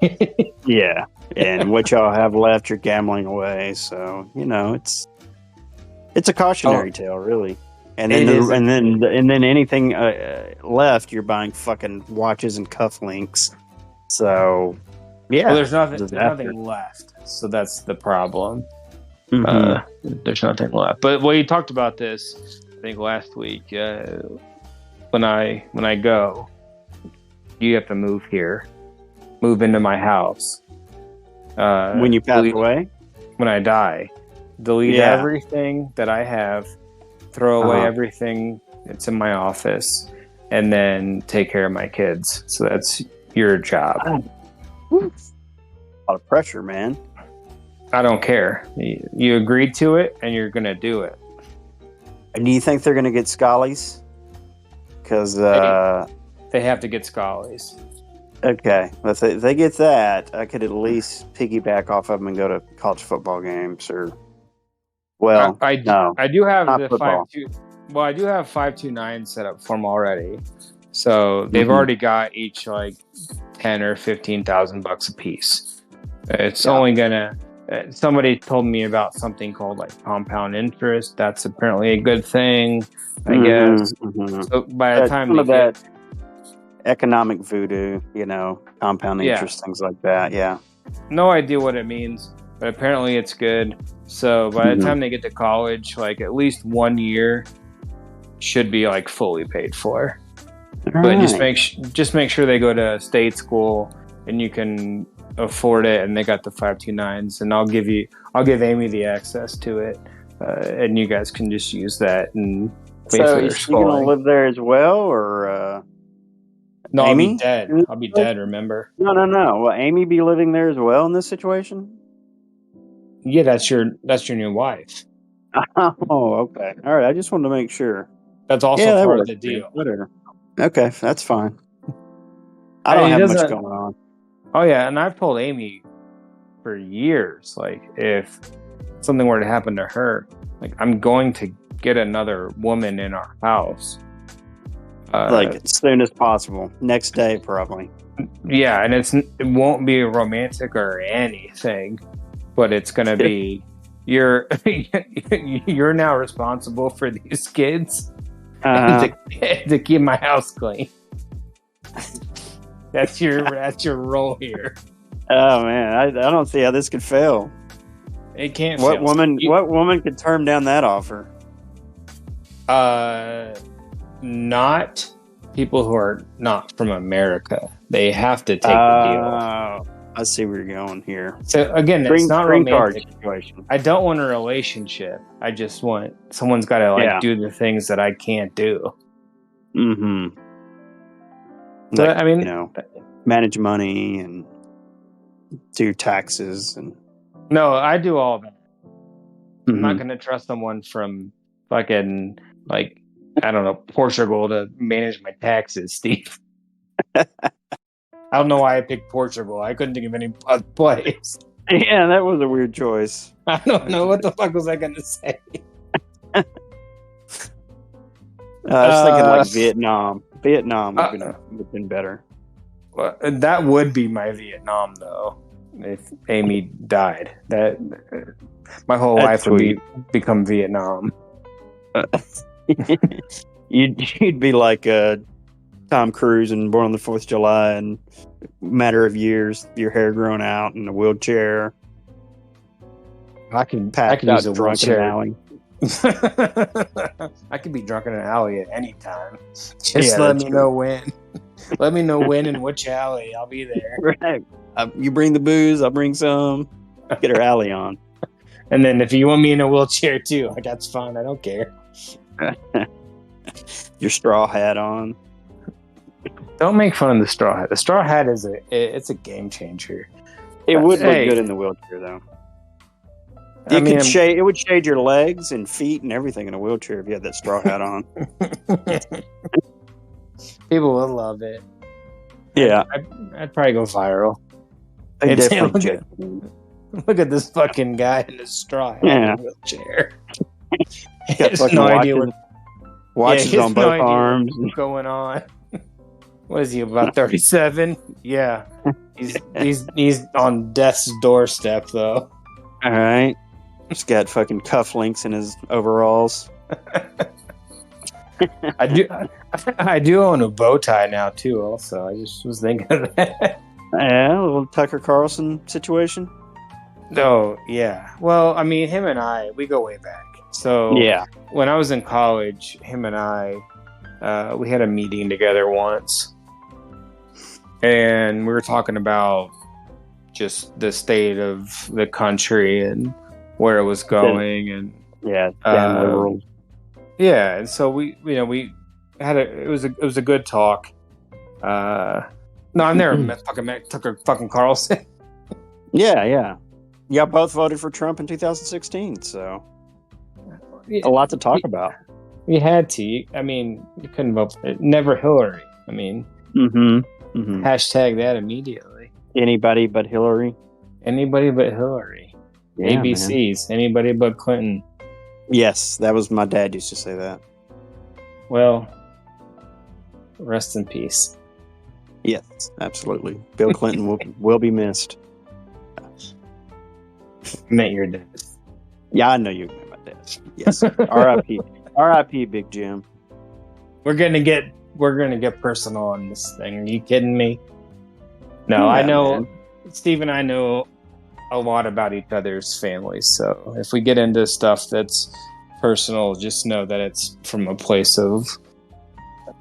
yeah. And what y'all have left, you're gambling away. So it's a cautionary tale, really. And then anything left, you're buying fucking watches and cufflinks. So yeah, well, there's nothing left. So that's the problem. There's nothing left. But you talked about this, I think last week. When I go, you have to move into my house. When you pass away, when I die, delete everything that I have, throw away everything that's in my office, and then take care of my kids. So that's your job. A lot of pressure, man. I don't care. You agreed to it, and you're going to do it. And do you think they're going to get scallies? Because they have to get scallies. Okay, if they get that, I could at least piggyback off of them and go to college football games or. Well, I do have the football. 5-2. Well, I do have 529 set up for them already. So they've already got each like $10,000 or $15,000 a piece. It's only gonna. Somebody told me about something called like compound interest. That's apparently a good thing, I guess. So by the time that economic voodoo, compound interest, things like that. Yeah. No idea what it means, but apparently it's good. So by the time they get to college, like at least 1 year should be like fully paid for. But just make sure they go to state school and you can afford it, and they got the 529s, and I'll give Amy the access to it, and you guys can just use that and pay for their schooling. So you gonna live there as well, or no? Amy? I'll be dead. I'll be dead. Remember? No. Will Amy be living there as well in this situation? Yeah, that's your new wife. Oh, okay. All right. I just wanted to make sure. That's also part of the deal. Whatever. Okay, that's fine. I don't have much going on. Oh yeah, and I've told Amy for years, like if something were to happen to her, like I'm going to get another woman in our house. Like as soon as possible. Next day, probably. Yeah, and it won't be romantic or anything, but it's gonna be you're now responsible for these kids to keep my house clean. That's your role here. Oh man, I don't see how this could fail. It can't. What woman could turn down that offer? Not people who are not from America. They have to take the deal. I see where you're going here. So again, it's not romantic. Situation. I don't want a relationship. I just want someone's got to do the things that I can't do. Mm-hmm. So, like, I mean, manage money and do your taxes and. No, I do all that. Mm-hmm. I'm not going to trust someone from fucking Portugal to manage my taxes, Steve. I don't know why I picked Portugal. I couldn't think of any other place. Yeah, that was a weird choice. I don't know. What the fuck was I going to say? I was thinking like Vietnam. Vietnam would have been better. Well, that would be my Vietnam, though. If Amy died, that my whole life would become Vietnam. You'd be like Tom Cruise and Born on the 4th of July, and matter of years, your hair growing out in a wheelchair. I can use a wheelchair. I could be drunk in an alley at any time. Just let me know when. Let me know when and which alley. I'll be there. Right. You bring the booze, I'll bring some. Get our alley on. And then if you want me in a wheelchair too, like that's fine. I don't care. Your straw hat on. Don't make fun of the straw hat. The straw hat is a game changer. It would look good in the wheelchair though. It would shade your legs and feet and everything in a wheelchair if you had that straw hat on. People would love it. Yeah. I'd probably go viral. Look at this fucking guy in his straw hat in a wheelchair. He has no idea what watches on both arms. What's going on? What is he, about 37? Yeah. He's on death's doorstep though. All right. He's got fucking cufflinks in his overalls. I do own a bow tie now too. Also, I just was thinking of that. Yeah, a little Tucker Carlson situation. Oh yeah. Well, I mean, him and we go way back. So yeah, when I was in college, him and I, we had a meeting together once, and we were talking about just the state of the country and where it was going, and liberal. Yeah, and so we had it was a good talk. No, I've never met Tucker fucking Carlson. Yeah. Y'all both voted for Trump in 2016, so a lot to talk about. You had to. I mean, you couldn't vote for it. Never Hillary. I mean, hashtag that immediately. Anybody but Hillary. Anybody but Hillary. Yeah, ABCs. Man. Anybody but Clinton. Yes, that was my dad used to say that. Well, rest in peace. Yes, absolutely. Bill Clinton will be missed. Meant your dad. Yeah, I know you meant my dad. Yes. R.I.P. R.I.P. Big Jim. We're gonna get personal on this thing. Are you kidding me? No, I know. Man. Steve and I know a lot about each other's families, so if we get into stuff that's personal, just know that it's from a place of,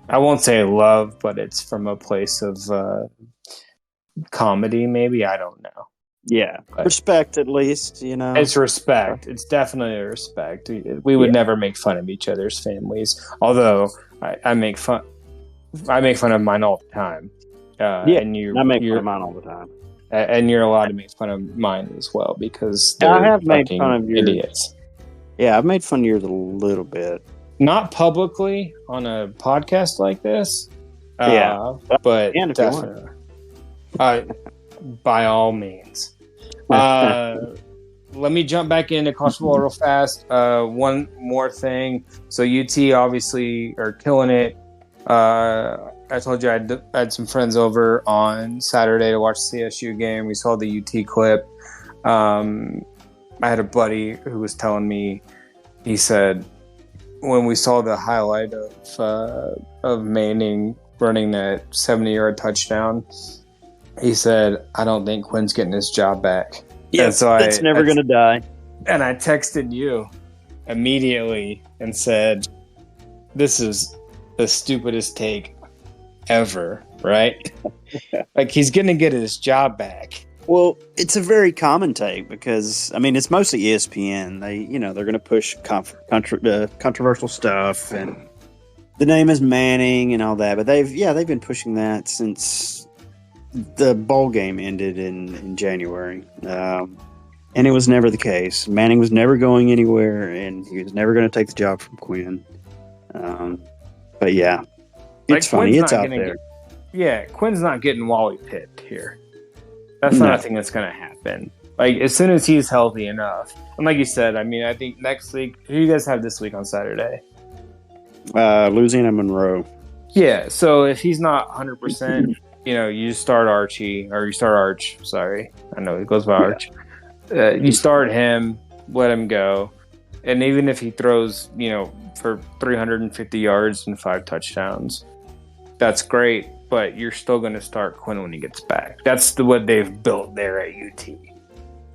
I won't say love, but it's from a place of comedy, maybe. I don't know. Yeah, but respect at least, you know. It's respect. It's definitely a respect. We would never make fun of each other's families, although I make fun of mine all the time. And I make fun of mine all the time. And you're allowed to make fun of mine as well, because I have made fun of yours. Idiots. Yeah, I've made fun of yours a little bit. Not publicly on a podcast like this. But definitely. By all means. Let me jump back into college football real fast. One more thing. So UT obviously are killing it. I told you I had some friends over on Saturday to watch the CSU game. We saw the UT clip. I had a buddy who was telling me, he said, when we saw the highlight of Manning running that 70-yard touchdown, he said, I don't think Quinn's getting his job back. Yeah, so it's never going to die. And I texted you immediately and said, this is the stupidest take ever, right? Like, he's going to get his job back. Well, it's a very common take because, I mean, it's mostly ESPN. They're going to push controversial stuff, and the name is Manning and all that. But they've been pushing that since the bowl game ended in January, and it was never the case. Manning was never going anywhere, and he was never going to take the job from Quinn. But yeah, it's funny. It's out there. Quinn's not getting Wally pipped here. That's not a thing that's going to happen. Like, as soon as he's healthy enough. And like you said, I mean, I think next week, who do you guys have this week on Saturday? Louisiana Monroe. Yeah, so if he's not 100%, you start Arch. Sorry. I know he goes by Arch. You start him, let him go. And even if he throws, for 350 yards and 5 touchdowns, that's great. But you're still going to start Quinn when he gets back. That's what they've built there at UT.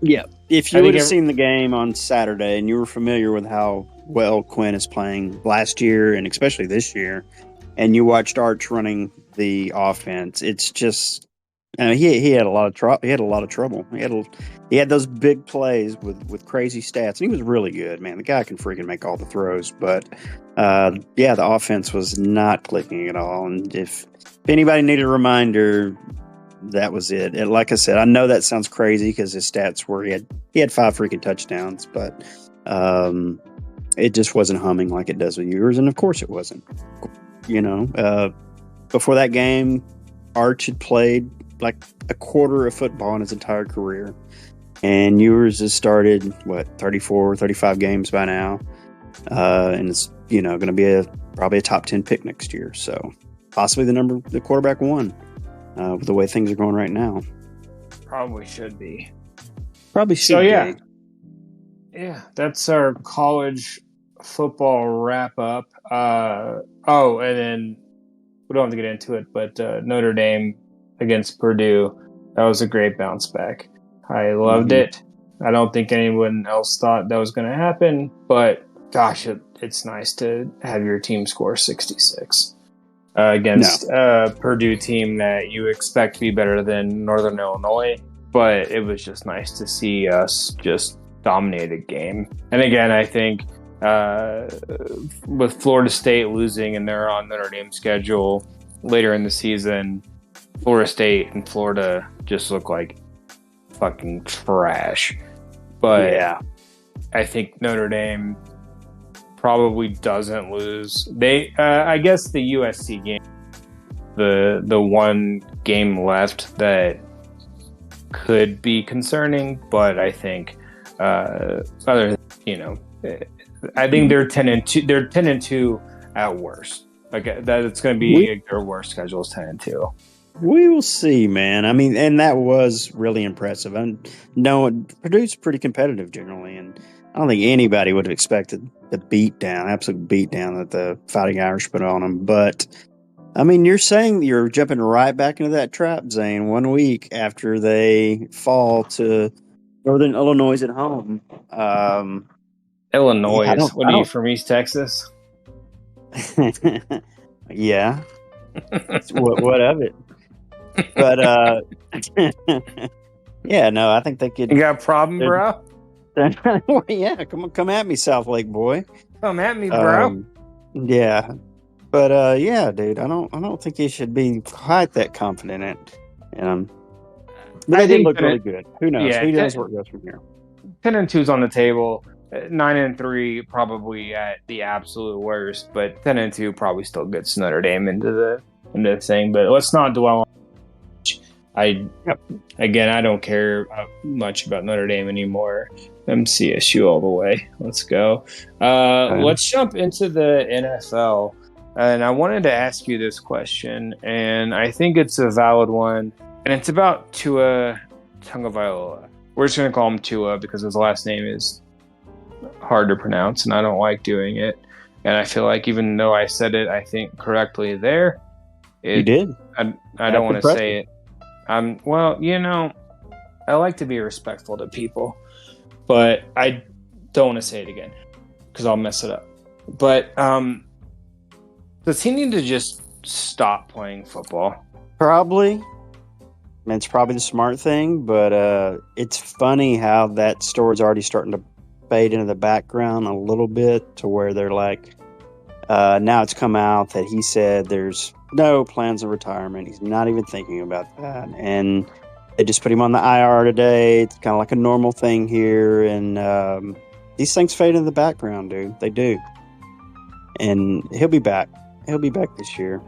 Yeah. If you I think would have seen the game on Saturday and you were familiar with how well Quinn is playing last year and especially this year, and you watched Arch running the offense, it's just he had a lot of trouble. He had those big plays with crazy stats, and he was really good. Man, the guy can freaking make all the throws. But the offense was not clicking at all. And if anybody needed a reminder, that was it. And like I said, I know that sounds crazy because his stats were he had 5 freaking touchdowns, but it just wasn't humming like it does with yours, and of course it wasn't. Before that game, Arch had played like a quarter of football in his entire career, and yours has started 34, 35 games by now, and it's going to be probably a top 10 pick next year. So possibly the quarterback 1 with the way things are going right now. Probably should be. Probably should. So yeah, that's our college football wrap up. And then we don't have to get into it, but Notre Dame against Purdue, that was a great bounce back. I loved it. I don't think anyone else thought that was going to happen, but gosh, it's nice to have your team score 66 against a Purdue team that you expect to be better than Northern Illinois. But it was just nice to see us just dominate a game. And again, I think with Florida State losing and they're on Notre Dame's schedule later in the season, Florida State and Florida just look like fucking trash. But yeah, I think Notre Dame probably doesn't lose. I guess the USC game, the one game left that could be concerning, but I think I think they're 10-2. They're 10-2 at worst. Like that, it's going to be their worst schedule is 10-2. We will see, man. I mean, and that was really impressive. And Purdue's pretty competitive generally, and I don't think anybody would have expected the absolute beatdown that the Fighting Irish put on them. But I mean, you're saying you're jumping right back into that trap, Zane, 1 week after they fall to Northern Illinois at home. Illinois. What are you from East Texas? Yeah. what of it? But yeah, no, I think they could. You got a problem, bro? Yeah, come at me, South Lake boy. Come at me, bro. Yeah, but yeah, dude, I don't think you should be quite that confident in it. But they did look really good. Who knows? Yeah, who knows where it goes from here? 10-2's on the table. 9-3 probably at the absolute worst, but 10-2 probably still gets Notre Dame into the thing. But let's not dwell on. I don't care much about Notre Dame anymore. MCSU all the way. Let's go. Let's jump into the NFL. And I wanted to ask you this question, and I think it's a valid one. And it's about Tua Tagovailoa. We're just going to call him Tua because his last name is hard to pronounce, and I don't like doing it. And I feel like even though I said it, I think correctly there. You did. I don't want to say it. Well, I like to be respectful to people, but I don't want to say it again because I'll mess it up. But does he need to just stop playing football? Probably. I mean, it's probably the smart thing, but it's funny how that story's already starting to fade into the background a little bit to where they're like, now it's come out that he said there's no plans of retirement. He's not even thinking about that. And they just put him on the IR today. It's kind of like a normal thing here. And these things fade in the background, dude. They do. And he'll be back. He'll be back this year.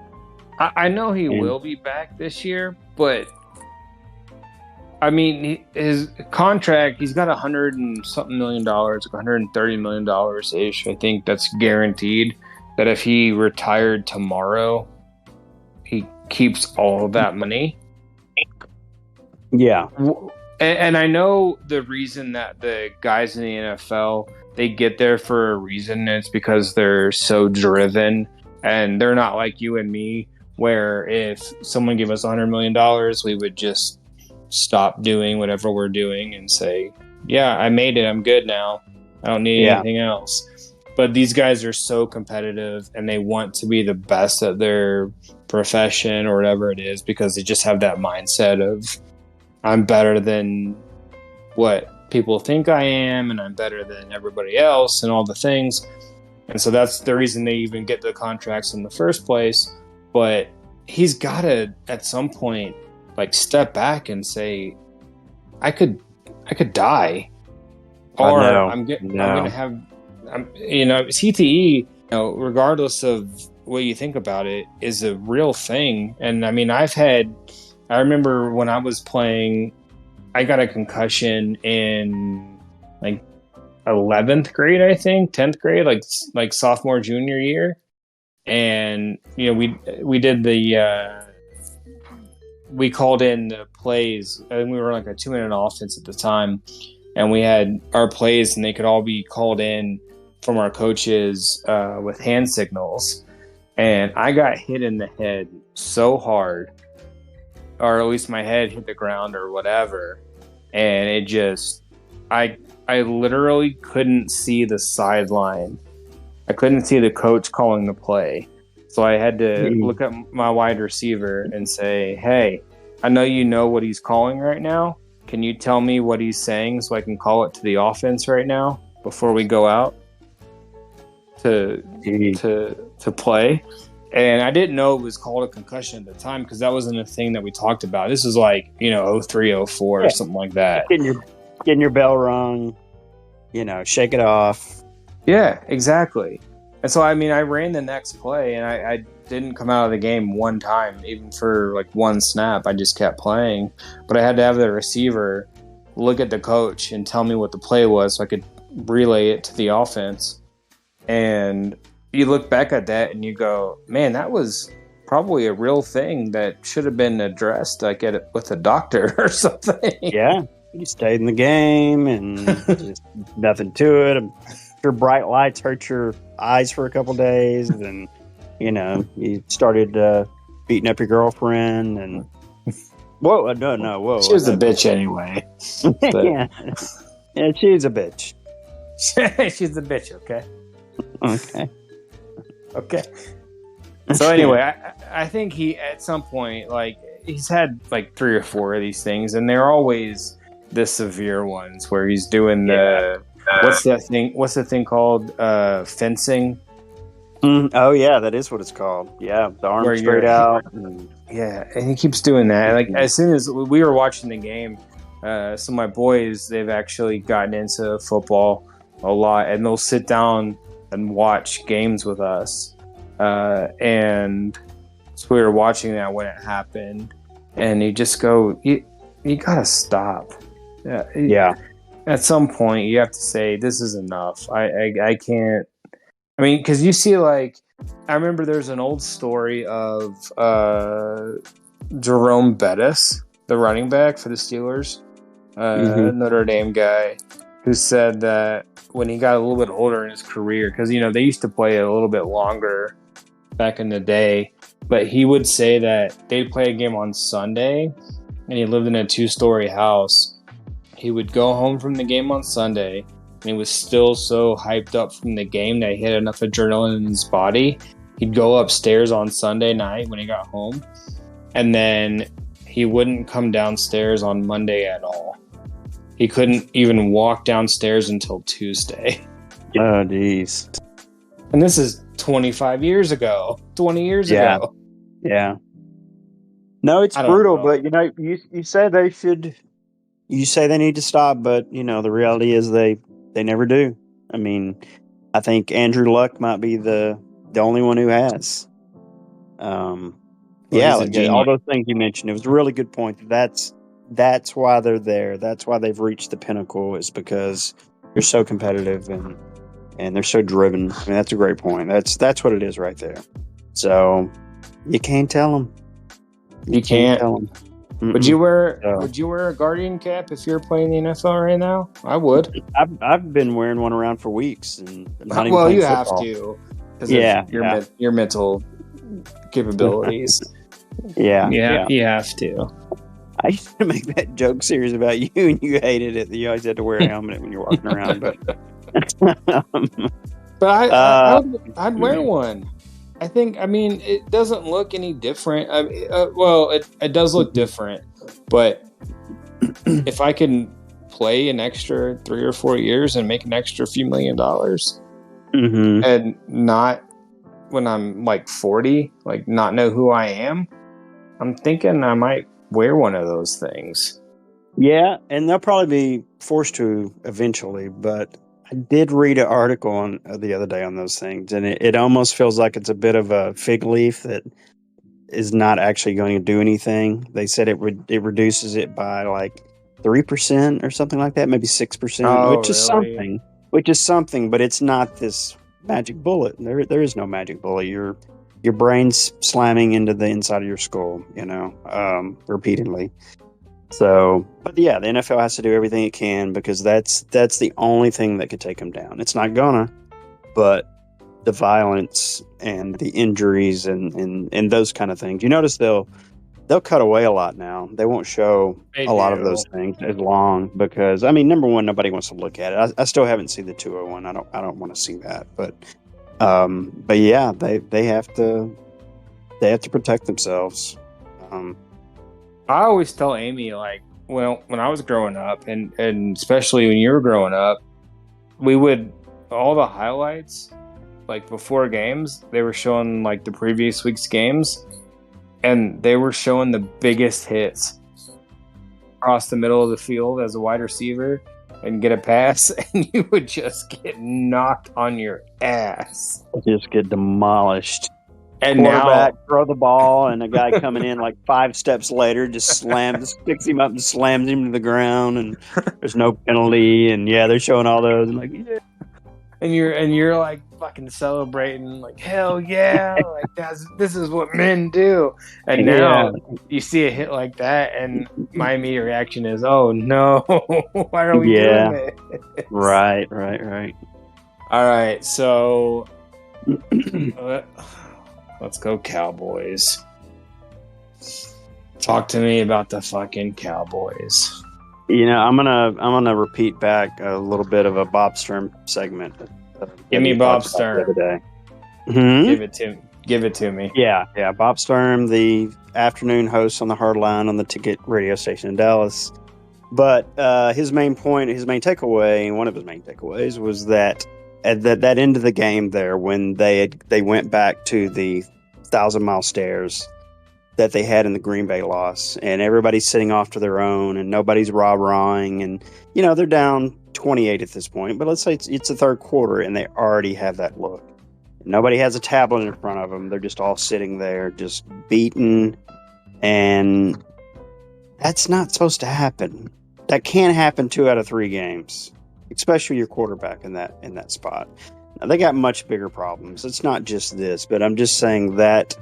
I know he will be back this year, but I mean, his contract, he's got $100 and something million, like $130 million ish. I think that's guaranteed that if he retired tomorrow, he keeps all of that money. Yeah. And I know the reason that the guys in the NFL, they get there for a reason. And it's because they're so driven and they're not like you and me, where if someone gave us $100 million, we would just stop doing whatever we're doing and say, yeah, I made it. I'm good now. I don't need Yeah. anything else. But these guys are so competitive and they want to be the best at their profession or whatever it is because they just have that mindset of I'm better than what people think I am and I'm better than everybody else and all the things. And so that's the reason they even get the contracts in the first place. But he's got to, at some point, like step back and say, I could die. Or I'm going to have, CTE, regardless of what you think about it, is a real thing. And I mean, I remember when I was playing, I got a concussion in like 11th grade, I think, 10th grade, like sophomore, junior year. And, we did we called in the plays, and we were like a 2-minute offense at the time. And we had our plays, and they could all be called in from our coaches with hand signals. And I got hit in the head so hard, or at least my head hit the ground or whatever. And it just, I literally couldn't see the sideline. I couldn't see the coach calling the play. So I had to look at my wide receiver and say, hey, I know you know what he's calling right now. Can you tell me what he's saying so I can call it to the offense right now before we go out to play? And I didn't know it was called a concussion at the time because that wasn't a thing that we talked about. This was like, 03, 04 or something like that. Getting your bell rung, shake it off. Yeah, exactly. And so, I mean, I ran the next play and I didn't come out of the game one time, even for like one snap. I just kept playing. But I had to have the receiver look at the coach and tell me what the play was so I could relay it to the offense. And you look back at that and you go, man, that was probably a real thing that should have been addressed with a doctor or something. Yeah, you stayed in the game and just nothing to it. Your bright lights hurt your eyes for a couple days, and you started beating up your girlfriend. And whoa. She was a bitch anyway. Yeah, she's a bitch. She's a bitch. Okay. Okay. So anyway, I think he at some point, like, he's had like 3 or 4 of these things, and they're always the severe ones where he's doing the what's the thing called fencing. Oh yeah, that is what it's called. Yeah, the arm straight out. Yeah, and he keeps doing that. Like as soon as we were watching the game, so my boys, they've actually gotten into football a lot, and they'll sit down and watch games with us. And so we were watching that when it happened, and you just go, you gotta stop. Yeah. At some point, you have to say, this is enough. I can't. I mean, because you see, like, I remember there's an old story of Jerome Bettis, the running back for the Steelers, Notre Dame guy, who said that when he got a little bit older in his career, because, they used to play a little bit longer back in the day, but he would say that they'd play a game on Sunday, and he lived in a 2-story house. He would go home from the game on Sunday, and he was still so hyped up from the game that he had enough adrenaline in his body. He'd go upstairs on Sunday night when he got home, and then he wouldn't come downstairs on Monday at all. He couldn't even walk downstairs until Tuesday. Oh, geez. And this is 25 years ago, 20 years ago. Yeah. No, it's brutal, but, you say they should... You say they need to stop, but, the reality is they never do. I mean, I think Andrew Luck might be the only one who has. All those things you mentioned. It was a really good point. That's why they're there. That's why they've reached the pinnacle, is because they're so competitive and they're so driven. I mean, that's a great point. That's what it is right there. So you can't tell them. You can't tell them. Mm-mm. Would you wear a Guardian cap if you're playing the NFL right now? I would. I've been wearing one around for weeks, and well, you have to, because of your mental capabilities. You have to. I used to make that joke series about you, and you hated it. You always had to wear a helmet when you're walking around. But But I'd wear one. I mean, it doesn't look any different. Well, it does look different, but if I can play an extra 3 or 4 years and make an extra few $1 million, and not when I'm like 40, like not know who I am, I'm thinking I might wear one of those things. Yeah, and they'll probably be forced to eventually, but I did read an article on the other day on those things, and it almost feels like it's a bit of a fig leaf that is not actually going to do anything. They said it reduces it by like 3% or something like that, maybe 6%, which is something. Which is something, but it's not this magic bullet. There is no magic bullet. Your brain's slamming into the inside of your skull, repeatedly. So, but yeah, the NFL has to do everything it can because that's the only thing that could take them down. It's not gonna, but the violence and the injuries and those kind of things. You notice they'll cut away a lot now. They won't show a lot of those things as long because, I mean, number one, nobody wants to look at it. I still haven't seen the 201. I don't want to see that, but yeah, they have to protect themselves. I always tell Amy, like, well, when I was growing up, and especially when you were growing up, we would, all the highlights, like before games, they were showing like the previous week's games, and they were showing the biggest hits across the middle of the field as a wide receiver and get a pass, and you would just get knocked on your ass. Just get demolished. And quarterback throw the ball, and a guy coming in like 5 steps later just picks him up and slams him to the ground, and there's no penalty. And yeah, they're showing all those, and like, yeah. And you're like fucking celebrating, like hell yeah, like this is what men do. And now you see a hit like that, and my immediate reaction is, oh no, why are we doing it? Right. All right, so. Let's go Cowboys. Talk to me about the fucking Cowboys. I'm gonna repeat back a little bit of a Bob Sturm segment. Give me Bob Sturm. Give it to me. Yeah. Bob Sturm, the afternoon host on the Hardline on the Ticket radio station in Dallas. But his main takeaway, one of his main takeaways, was that at that end of the game there, when they went back to the 1,000-mile stairs that they had in the Green Bay loss, and everybody's sitting off to their own, and nobody's rah-rahing, and they're down 28 at this point. But let's say it's the third quarter, and they already have that look. Nobody has a tablet in front of them; they're just all sitting there, just beaten, and that's not supposed to happen. That can't happen 2 out of 3 games. Especially your quarterback in that spot. Now, they got much bigger problems. It's not just this, but I'm just saying that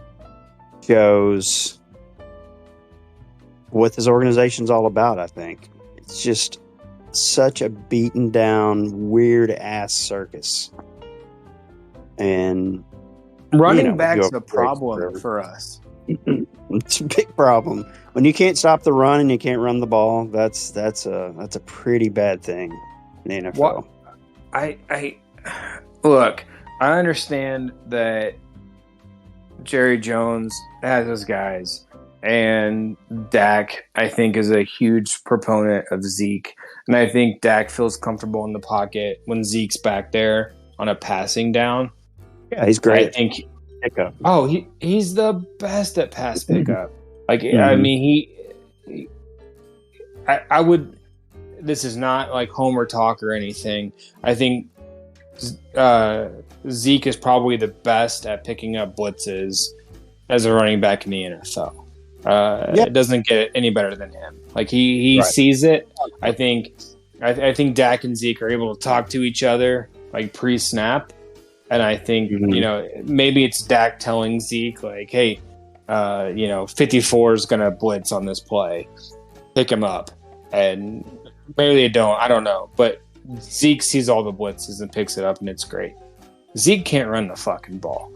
shows what this organization's all about, I think. It's just such a beaten down, weird ass circus. And running back's the problem for us. It's a big problem. When you can't stop the run and you can't run the ball, that's a pretty bad thing. In the NFL. What? I look, I understand that Jerry Jones has his guys, and Dak, I think, is a huge proponent of Zeke, and I think Dak feels comfortable in the pocket when Zeke's back there on a passing down. Yeah, he's great. I think pickup. Oh, he's the best at pass pickup. Like, I mean, I would. This is not like Homer talk or anything. I think Zeke is probably the best at picking up blitzes as a running back in the NFL. It doesn't get any better than him. Like he sees it. I think Dak and Zeke are able to talk to each other like pre-snap, and I think maybe it's Dak telling Zeke like, "Hey, 54 is gonna blitz on this play. Pick him up." And maybe they don't. I don't know. But Zeke sees all the blitzes and picks it up, and it's great. Zeke can't run the fucking ball.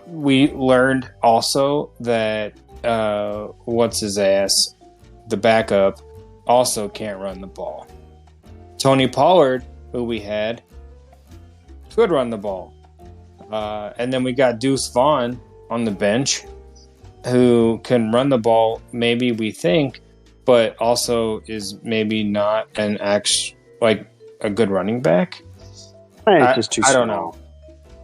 We learned also that what's his ass, the backup, also can't run the ball. Tony Pollard, who we had, could run the ball. And then we got Deuce Vaughn on the bench, who can run the ball, maybe we think, but also is maybe not a good running back. It's just too small. I don't know.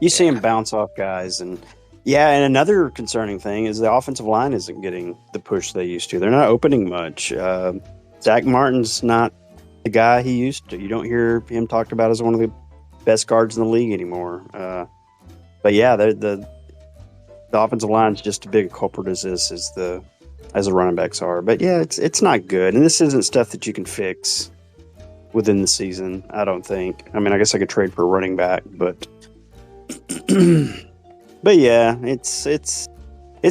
You see him bounce off guys, and another concerning thing is the offensive line isn't getting the push they used to. They're not opening much. Zach Martin's not the guy he used to. You don't hear him talked about as one of the best guards in the league anymore. But yeah, the offensive line is just as big a culprit as the running backs are. But yeah, it's not good, and this isn't stuff that you can fix within the season. I don't think. I mean, I guess I could trade for a running back, but but yeah, it's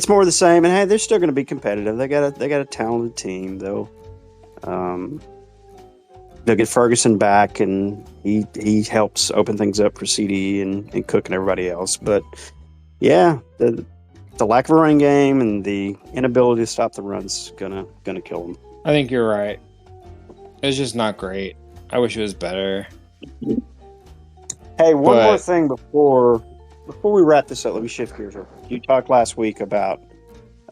more of the same. And hey, they're still going to be competitive. They got a talented team. They'll get Ferguson back, and he helps open things up for CD and Cook and everybody else. But yeah, the lack of a running game and the inability to stop the run's gonna kill them. I think you're right. It's just not great. I wish it was better. Hey, one more thing before we wrap this up. Let me shift gears. You talked last week about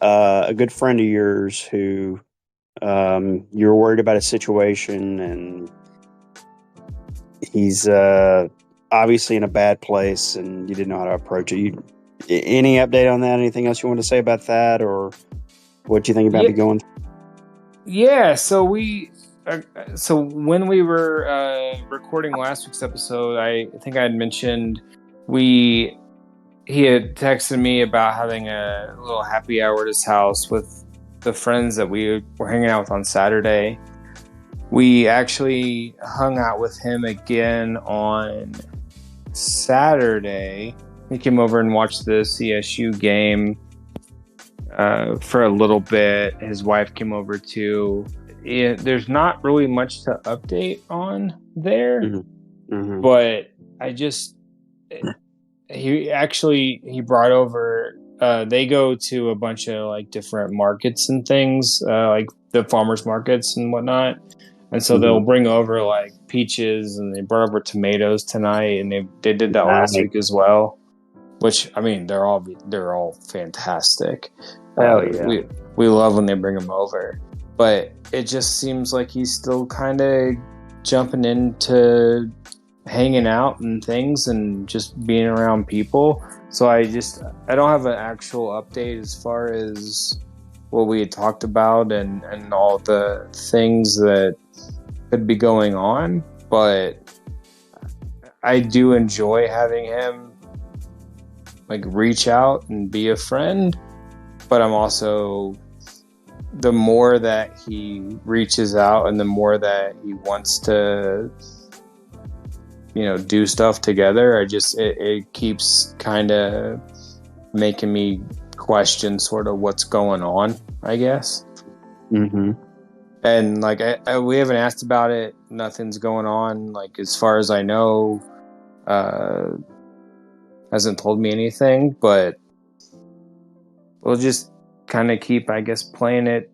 a good friend of yours who you were worried about his situation, and he's obviously in a bad place, and you didn't know how to approach it. Any update on that? Anything else you want to say about that, or what do you think about it going? Yeah, so when we were recording last week's episode, I think I had mentioned he had texted me about having a little happy hour at his house with the friends that we were hanging out with on Saturday. We actually hung out with him again on Saturday. He came over and watched the CSU game for a little bit. His wife came over too. There's not really much to update on there, but he brought over. They go to a bunch of like different markets and things, like the farmers markets and whatnot. And so they'll bring over like peaches, and they brought over tomatoes tonight, and they did that last week as well. Which, I mean, they're all fantastic. Hell yeah. We love when they bring them over, but it just seems like he's still kind of jumping into hanging out and things and just being around people. So I don't have an actual update as far as what we had talked about and all the things that could be going on, but I do enjoy having him like reach out and be a friend. But I'm also, the more that he reaches out and the more that he wants to, do stuff together, it keeps kind of making me question sort of what's going on, I guess. And like we haven't asked about it. Nothing's going on. Like as far as I know, hasn't told me anything. But we'll just kind of keep, I guess, playing it.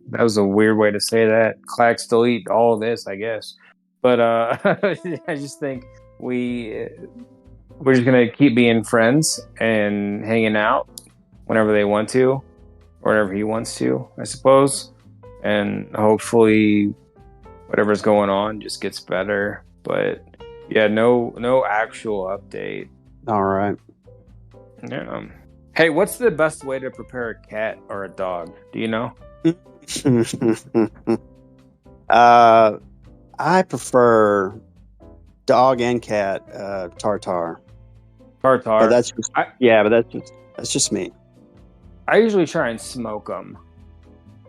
That was a weird way to say that. Clax delete all of this, I guess. But I just think we're just gonna keep being friends and hanging out whenever they want to, or whenever he wants to, I suppose. And hopefully, whatever's going on just gets better. But yeah, no actual update. All right. Yeah. Hey, what's the best way to prepare a cat or a dog? Do you know? I prefer dog and cat tartar. Tartar. But that's just me. I usually try and smoke them.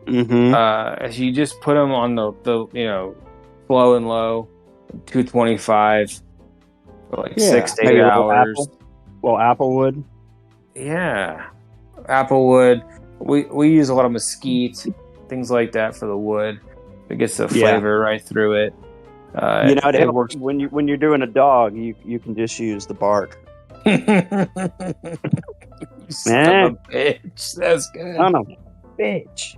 You just put them on the slow and low, 225 for like 6 to 8 hours. Applewood. Yeah, applewood. We use a lot of mesquite, things like that for the wood. It gets the flavor right through it. It works when you're doing a dog. You can just use the bark. Son of a bitch. That's good. Son of a bitch.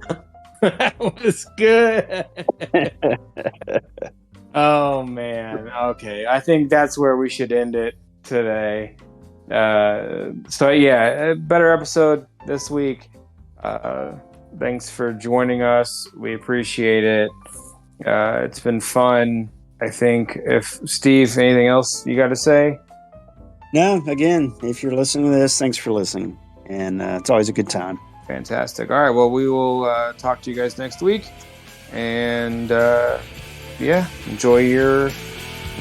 That was good. Oh man. Okay. I think that's where we should end it today. So yeah, a better episode this week. Thanks for joining us. We appreciate it. It's been fun. I think if Steve, anything else you got to say? No, again, if you're listening to this, thanks for listening. And it's always a good time. Fantastic. All right. Well, we will talk to you guys next week. And enjoy your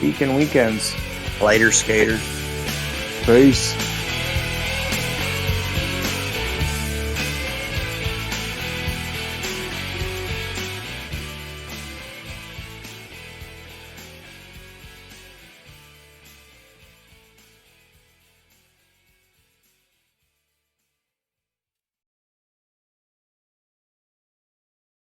week and weekends. Later, skater. Peace.